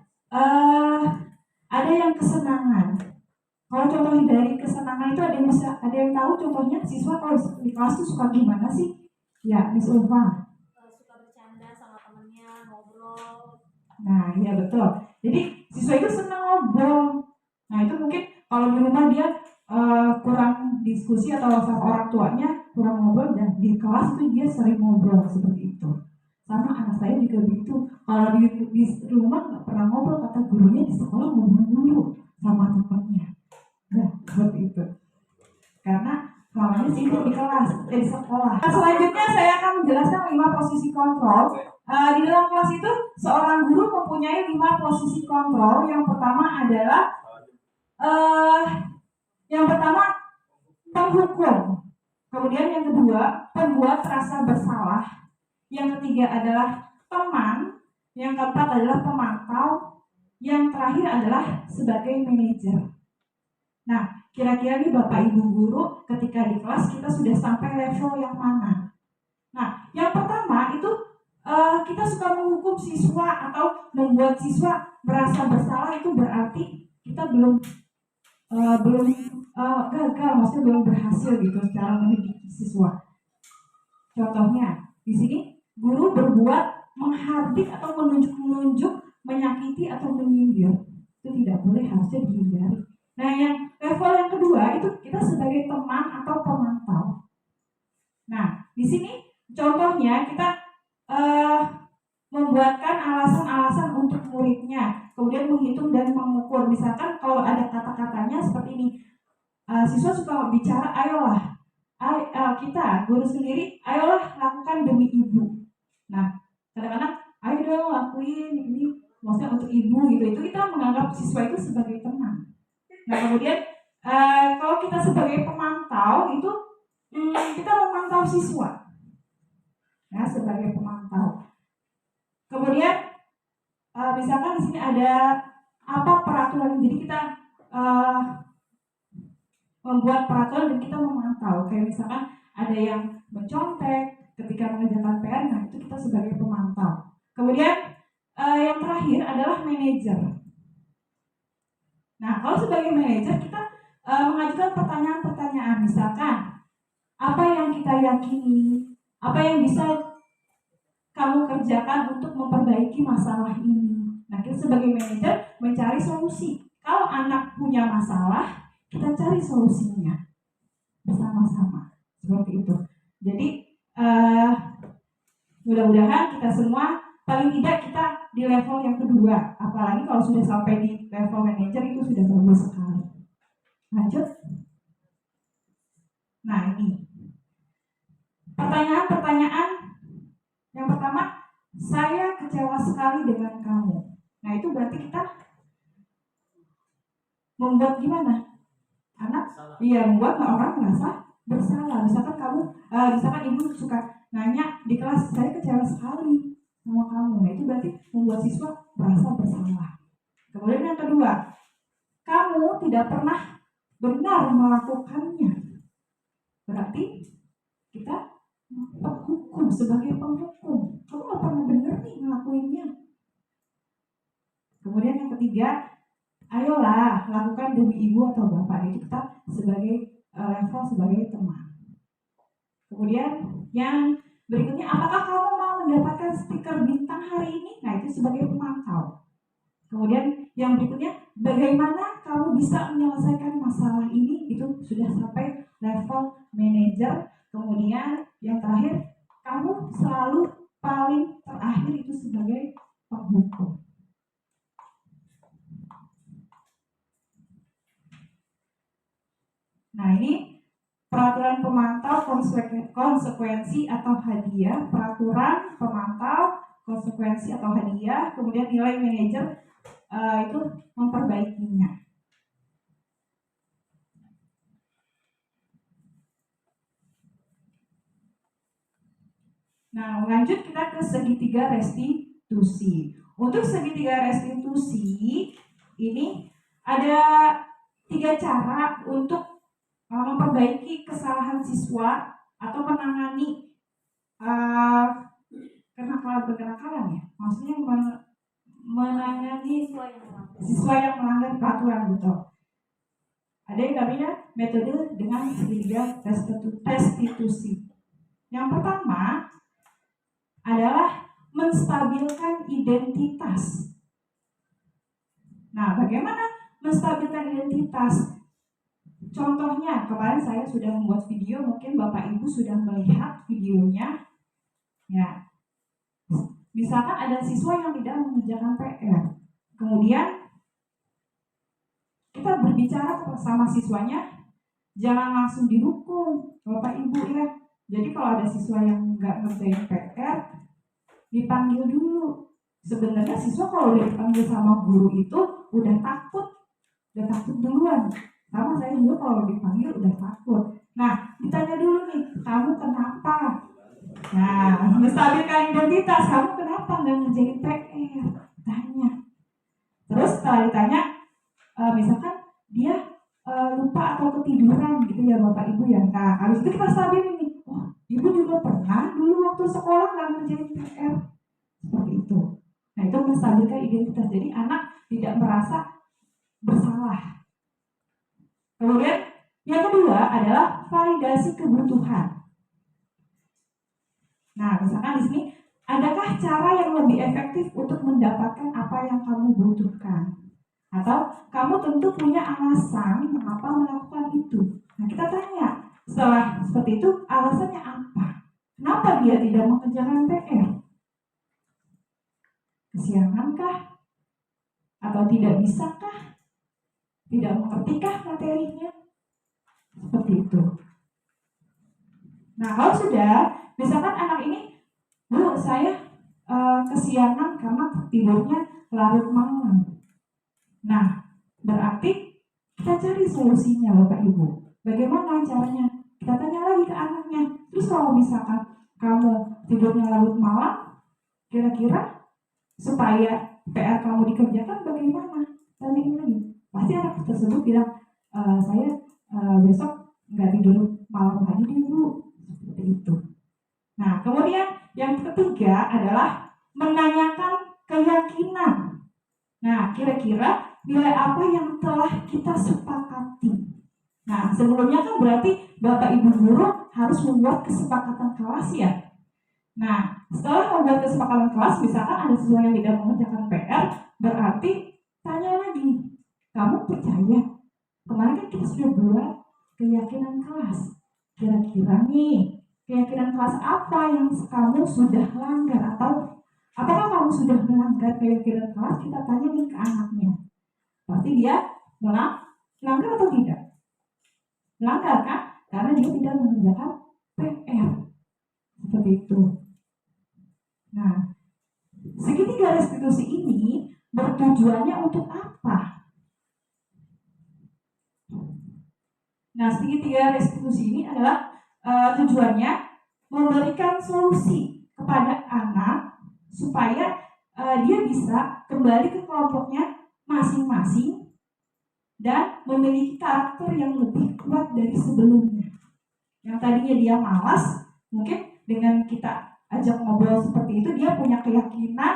ada yang kesenangan. Kalau contoh dari kesenangan itu ada yang tahu contohnya siswa kalau di kelas itu suka gimana sih? Ya, Miss Ulfa. Suka bercanda sama temennya, ngobrol. Nah, iya betul. Jadi siswa itu senang ngobrol. Nah, itu mungkin kalau di rumah dia kurang diskusi atau sama orang tuanya kurang ngobrol, dan di kelas itu dia sering ngobrol seperti itu. Sama anak saya juga begitu. Kalau di rumah nggak pernah ngobrol, kata gurunya, di sekolah ngobrol dulu sama temannya. Nah, seperti itu. Karena soalnya sibuk di kelas, di sekolah. Selanjutnya saya akan menjelaskan 5 posisi kontrol. Di dalam kelas itu seorang guru mempunyai 5 posisi kontrol. Yang pertama adalah penghukum. Kemudian yang kedua, pembuat rasa bersalah. Yang ketiga adalah teman. Yang keempat adalah pemantau. Yang terakhir adalah sebagai manajer. Nah, kira-kira nih Bapak Ibu guru, ketika di kelas kita sudah sampai level yang mana? Nah, yang pertama itu kita suka menghukum siswa atau membuat siswa merasa bersalah, itu berarti kita belum gagal, maksudnya belum berhasil gitu secara mendidik siswa. Contohnya, di sini guru berbuat menghardik atau menunjuk, menyakiti atau menyindir. Itu tidak boleh, harusnya dihindari. Nah, yang level yang kedua itu kita sebagai teman atau pemantau. Nah, di sini contohnya kita membuatkan alasan-alasan untuk muridnya, kemudian menghitung dan mengukur. Misalkan kalau ada kata-katanya seperti ini, siswa suka bicara, ayolah, kita guru sendiri, ayolah lakukan demi ibu. Nah, kadang-kadang, ayo dong lakuin ini, maksudnya untuk ibu gitu. Itu kita menganggap siswa itu sebagai teman. Nah, kemudian kalau kita sebagai pemantau itu kita memantau memantau siswa. Nah, sebagai pemantau. Kemudian misalkan di sini ada apa peraturan, jadi kita membuat peraturan dan kita memantau. Kayak misalkan ada yang mencontek ketika mengerjakan PR, nah itu kita sebagai pemantau. Kemudian yang terakhir adalah manajer. Nah, kalau sebagai manajer kita mengajukan pertanyaan-pertanyaan, misalkan apa yang kita yakini, apa yang bisa kamu kerjakan untuk memperbaiki masalah ini. Nah, kita sebagai manajer mencari solusi. Kalau anak punya masalah, kita cari solusinya bersama-sama. Seperti itu. Jadi mudah-mudahan kita semua paling tidak kita di level yang kedua. Apalagi kalau sudah sampai di level manajer itu sudah bagus sekali. Lanjut. Nah, ini pertanyaan-pertanyaan. Yang pertama, saya kecewa sekali dengan kamu. Nah, itu berarti kita membuat gimana? Anak, iya, membuat orang merasa bersalah. Misalkan kamu, misalkan ibu suka nanya di kelas, saya kecewa sekali sama kamu. Nah, itu berarti membuat siswa merasa bersalah. Kemudian yang kedua, kamu tidak pernah benar melakukannya. Berarti kita penghukum, sebagai penghukum. Kamu gak pernah benar nih ngelakuinnya. Kemudian yang ketiga, ayolah lakukan demi ibu atau bapak. Itu kita sebagai level sebagai teman. Kemudian yang berikutnya, apakah kamu mau mendapatkan stiker bintang hari ini? Nah, itu sebagai pemantau. Kemudian yang berikutnya, bagaimana kamu bisa menyelesaikan masalah ini? Itu sudah sampai level manajer. Kemudian yang terakhir, kamu selalu paling terakhir itu sebagai penghukum. Nah, ini peraturan pemantau, konsekuensi atau hadiah. Peraturan pemantau, konsekuensi atau hadiah. Kemudian nilai manajer itu memperbaikinya. Nah, lanjut kita ke segitiga restitusi. Untuk segitiga restitusi ini ada 3 cara untuk memperbaiki kesalahan siswa atau menangani kenakalan ya. Maksudnya menangani siswa yang melanggar peraturan, betul. Ada yang namanya metode dengan segitiga restitusi. Yang pertama adalah menstabilkan identitas. Nah, bagaimana menstabilkan identitas? Contohnya, kemarin saya sudah membuat video, mungkin Bapak Ibu sudah melihat videonya. Ya, misalkan ada siswa yang tidak mengerjakan PR. Kemudian kita berbicara sama siswanya, jangan langsung dihukum, Bapak Ibu ya. Jadi kalau ada siswa yang nggak ngerjain PR, dipanggil dulu. Sebenarnya siswa kalau udah dipanggil sama guru itu udah takut duluan. Sama saya juga kalau dipanggil udah takut. Nah, ditanya dulu nih, kamu kenapa? Nah, menstabilkan identitas, kamu kenapa nggak ngerjain PR? Tanya. Terus setelah ditanya, misalkan dia lupa atau ketiduran gitu ya Bapak Ibu ya. Nah, habis itu kita stabilin nih. Oh, Ibu juga pernah dulu waktu sekolah nggak ngerjain PR. Seperti itu. Nah, itu menstabilkan identitas. Jadi anak tidak merasa bersalah. Kemudian yang kedua adalah validasi kebutuhan. Nah, misalkan di sini, adakah cara yang lebih efektif untuk mendapatkan apa yang kamu butuhkan? Atau kamu tentu punya alasan mengapa melakukan itu. Nah, kita tanya, setelah seperti itu, alasannya apa? Kenapa dia tidak mengerjakan PR? Kesiangankah? Atau tidak bisakah? Tidak mengertikah materinya? Seperti itu. Nah, kalau sudah, misalkan anak ini, Bu, saya kesiangan karena tidurnya larut malam. Nah, berarti kita cari solusinya Bapak Ibu. Bagaimana caranya? Kita tanya lagi ke anaknya. Terus Terus kalau misalkan kamu tidurnya larut malam, kira-kira supaya PR kamu dikerjakan bagaimana? Tanyain lagi. Pasti anak tersebut bilang, saya besok nggak tidur malam lagi deh Bu. Seperti itu. Nah, kemudian yang ketiga adalah menanyakan keyakinan. Nah, kira-kira nilai apa yang telah kita sepakati? Nah, sebelumnya kan berarti Bapak Ibu guru harus membuat kesepakatan kelas ya. Nah, setelah membuat kesepakatan kelas, misalkan ada siswa yang tidak mengerjakan PR, berarti tanya lagi, kamu percaya? Kemarin kan kita sudah buat keyakinan kelas. Kira-kira nih, keyakinan kelas apa yang kamu sudah langgar? Atau apakah kamu sudah melanggar keyakinan kelas? Kita tanya nih ke anaknya. Pasti dia melanggar atau tidak? Melanggar kan? Karena dia tidak mengerjakan PR. Seperti itu. Nah, segitiga restitusi ini bertujuannya untuk apa? Nah, segitiga restitusi ini adalah tujuannya memberikan solusi kepada anak supaya dia bisa kembali ke kelompoknya masing-masing dan memiliki karakter yang lebih kuat dari sebelumnya. Yang tadinya dia malas, mungkin dengan kita ajak ngobrol seperti itu, dia punya keyakinan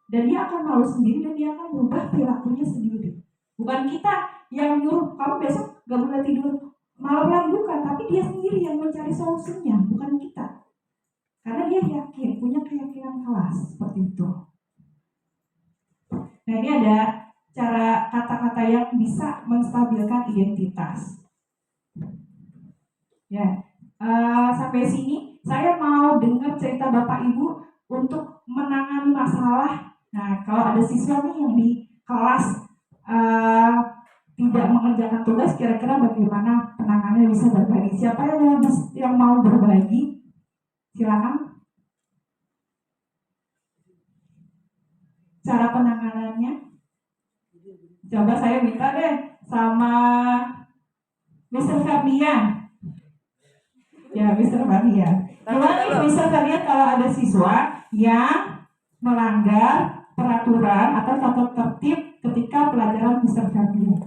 dan dia akan malu sendiri dan dia akan berubah perilakunya sendiri. Bukan kita yang nyuruh kamu besok gak boleh tidur malam lagi, bukan, tapi dia sendiri yang mencari solusinya, bukan kita. Karena dia yakin, punya keyakinan kelas seperti itu. Nah, ini ada cara kata-kata yang bisa menstabilkan identitas. Ya, sampai sini saya mau dengar cerita Bapak Ibu untuk menangani masalah. Nah, kalau ada siswa nih yang di kelas tidak mengerjakan tugas, kira-kira bagaimana penanganannya, bisa berbagi? Siapa yang mau berbagi? Silakan. Cara penanganannya, coba saya minta deh sama Mr. Ferdian. Ya, Mr. Ferdian. Gimana nih Mr. Ferdian kalau ada siswa yang melanggar peraturan atau tata tertib ketika pelajaran Mr. Ferdian?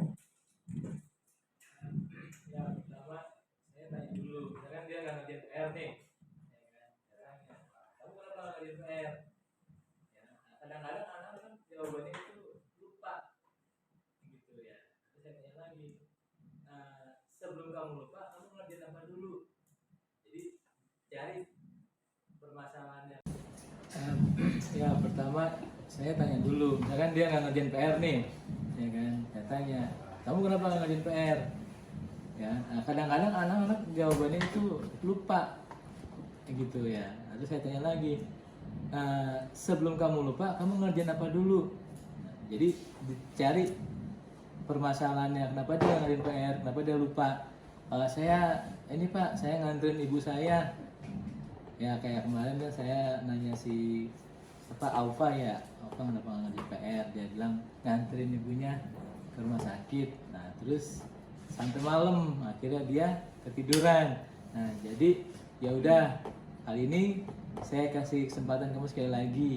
Yang pertama, saya tanya dulu, misalkan dia nggak ngerjain PR nih, kamu kenapa nggak ngerjain PR? Ya, kadang-kadang anak kan jawabannya itu lupa, gitu ya. Terus saya tanya lagi, sebelum kamu lupa, kamu ngerjain apa dulu? Jadi cari permasalahannya. Ya pertama saya tanya dulu, misalkan dia nggak ngerjain PR nih, ya kan? Saya tanya, kamu kenapa nggak ngerjain PR? Ya, kadang-kadang anak-anak jawabannya itu lupa, gitu ya. Lalu saya tanya lagi, sebelum kamu lupa, kamu ngerjain apa dulu? Nah, jadi dicari permasalahannya, kenapa dia ngerjain PR, kenapa dia lupa. Saya ini Pak, saya nganterin ibu saya. Ya kayak kemarin kan saya nanya si Aufa ya, Aufa kenapa nggak ngerjain PR? Dia bilang nganterin ibunya ke rumah sakit. Nah terus sampai malam, akhirnya dia ketiduran. Nah jadi ya udah, kali ini saya kasih kesempatan kamu sekali lagi,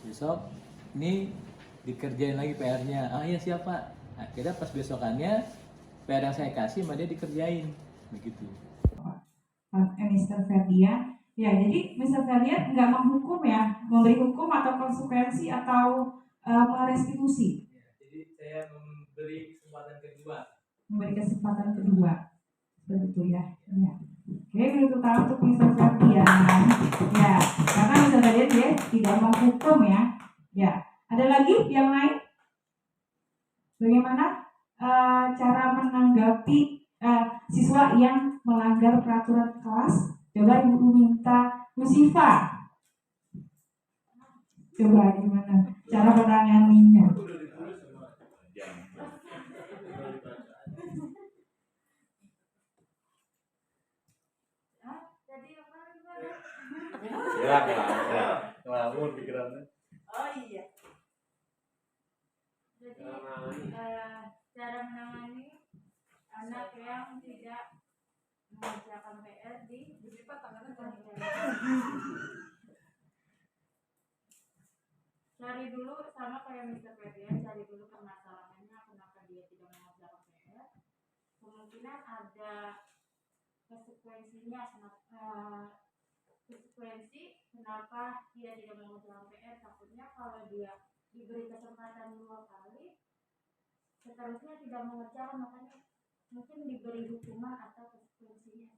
besok ini dikerjain lagi PR-nya. Iya siapa? Akhirnya pas besokannya PR yang saya kasih sama dia dikerjain, begitu. Mr. Ferdian, ya jadi Mr. Ferdian nggak menghukum ya, memberi hukum atau konsekuensi atau merestitusi. Ya, jadi saya memberi kesempatan kedua. Memberi kesempatan kedua, begitu ya. Ya. Oke, untuk tahu untuk Mr. Ferdian, ya karena Mr. Ferdian dia tidak menghukum ya. Ya, ada lagi yang lain? Bagaimana cara menanggapi siswa yang melanggar peraturan kelas? Coba Ibu minta Musifa. Coba gimana cara menanganinya? Ngelamun pikirannya. Oh iya. Jadi cara menangani anak yang tidak mengerjakan PR diberi Cari dulu sama kayak Mr. Febrian, cari dulu permasalahannya kenapa dia tidak mengerjakan PR. Kemungkinan ada konsekuensinya, konsekuensi kenapa dia tidak mengerjakan PR. Takutnya kalau dia diberi kesempatan 2 kali, seterusnya tidak mengerjakan, makanya mungkin diberi hukuman atau konsekuensinya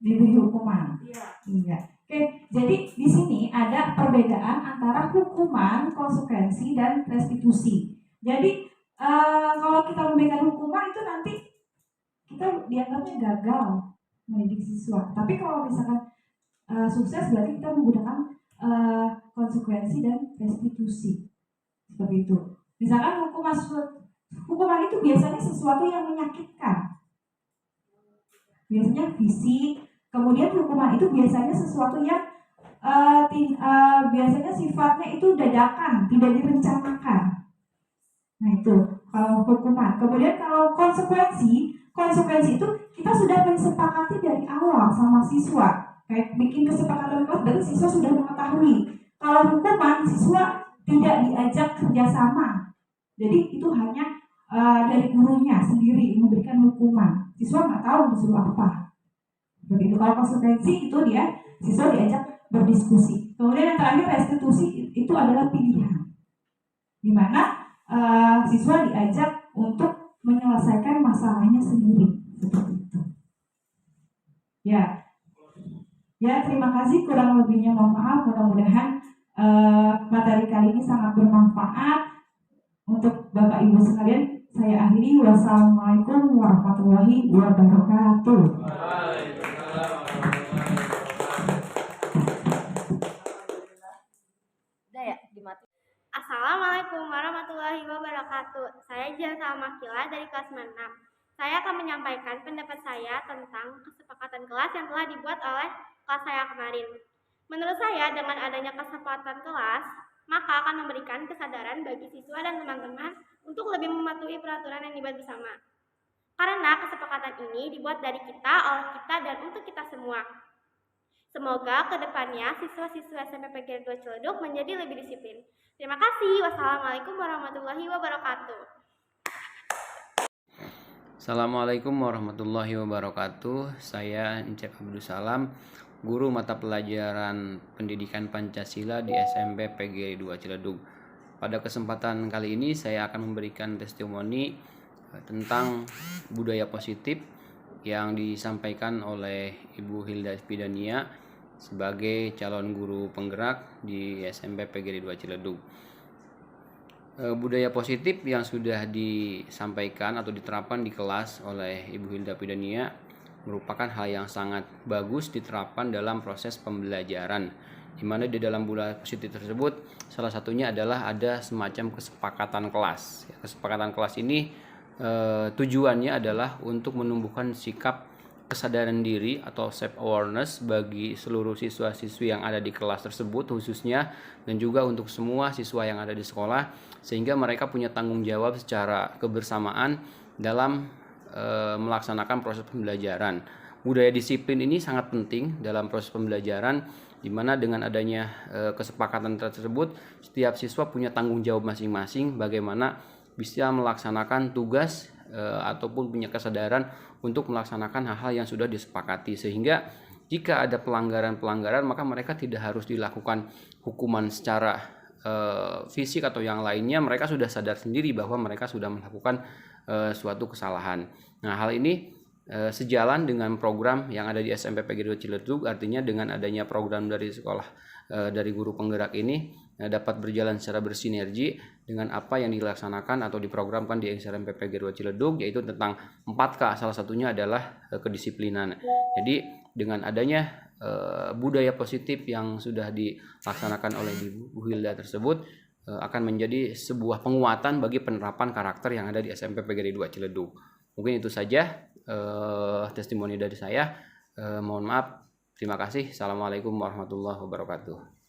Diberi hukuman. Iya. Iya. Oke, jadi di sini ada perbedaan antara hukuman, konsekuensi, dan restitusi. Jadi kalau kita memberikan hukuman itu nanti kita dianggapnya gagal mendidik siswa. Tapi kalau misalkan sukses berarti kita menggunakan konsekuensi dan restitusi. Seperti itu. Misalkan hukuman itu biasanya sesuatu yang menyakitkan. Biasanya fisik. Kemudian hukuman itu biasanya sesuatu yang biasanya sifatnya itu dadakan, tidak direncanakan. Nah itu kalau hukuman. Kemudian kalau konsekuensi itu kita sudah disepakati dari awal sama siswa. Kayak bikin kesepakatan kelas, berarti siswa sudah mengetahui. Kalau hukuman, siswa tidak diajak kerjasama. Jadi itu hanya dari gurunya sendiri memberikan hukuman. Siswa nggak tahu disuruh apa. Begitu. Kalau konsekuensi itu dia siswa diajak berdiskusi. Kemudian yang terakhir restitusi itu adalah pilihan, di mana siswa diajak untuk menyelesaikan masalahnya sendiri, seperti itu. Ya, terima kasih. Kurang lebihnya mohon maaf. Mudah-mudahan materi kali ini sangat bermanfaat untuk Bapak Ibu sekalian. Saya akhiri. Wassalamualaikum warahmatullahi wabarakatuh. Assalamualaikum warahmatullahi wabarakatuh. Saya Jalsa Makila dari kelas 6. Saya akan menyampaikan pendapat saya tentang kesepakatan kelas yang telah dibuat oleh kelas saya kemarin. Menurut saya, dengan adanya kesepakatan kelas, maka akan memberikan kesadaran bagi siswa dan teman-teman untuk lebih mematuhi peraturan yang dibuat bersama. Karena kesepakatan ini dibuat dari kita, oleh kita, dan untuk kita semua. Semoga kedepannya siswa-siswa SMP PGRI 2 Ciledug menjadi lebih disiplin. Terima kasih. Wassalamualaikum warahmatullahi wabarakatuh. Assalamualaikum warahmatullahi wabarakatuh. Saya Encep Abdul Salam, guru mata pelajaran Pendidikan Pancasila di SMP PGRI 2 Ciledug. Pada kesempatan kali ini saya akan memberikan testimoni tentang budaya positif yang disampaikan oleh Ibu Hilda Pidania sebagai calon guru penggerak di SMP PGRI 2 Ciledug. Budaya positif yang sudah disampaikan atau diterapkan di kelas oleh Ibu Hilda Pidania merupakan hal yang sangat bagus diterapkan dalam proses pembelajaran, di mana di dalam budaya positif tersebut salah satunya adalah ada semacam kesepakatan kelas. Kesepakatan kelas ini tujuannya adalah untuk menumbuhkan sikap kesadaran diri atau self awareness bagi seluruh siswa-siswi yang ada di kelas tersebut khususnya, dan juga untuk semua siswa yang ada di sekolah, sehingga mereka punya tanggung jawab secara kebersamaan dalam melaksanakan proses pembelajaran. Budaya disiplin ini sangat penting dalam proses pembelajaran, di mana dengan adanya kesepakatan tersebut setiap siswa punya tanggung jawab masing-masing bagaimana bisa melaksanakan tugas ataupun punya kesadaran untuk melaksanakan hal-hal yang sudah disepakati, sehingga jika ada pelanggaran-pelanggaran maka mereka tidak harus dilakukan hukuman secara fisik atau yang lainnya. Mereka sudah sadar sendiri bahwa mereka sudah melakukan suatu kesalahan. Nah, hal ini sejalan dengan program yang ada di SMP PGRI 2 Ciledug. Artinya dengan adanya program dari sekolah dari guru penggerak ini dapat berjalan secara bersinergi dengan apa yang dilaksanakan atau diprogramkan di SMP PGRI 2 Ciledug, yaitu tentang 4K. Salah satunya adalah kedisiplinan. Jadi dengan adanya budaya positif yang sudah dilaksanakan oleh Ibu Hilda tersebut akan menjadi sebuah penguatan bagi penerapan karakter yang ada di SMP PGRI 2 Ciledug. Mungkin itu saja testimoni dari saya. Mohon maaf. Terima kasih. Assalamualaikum warahmatullahi wabarakatuh.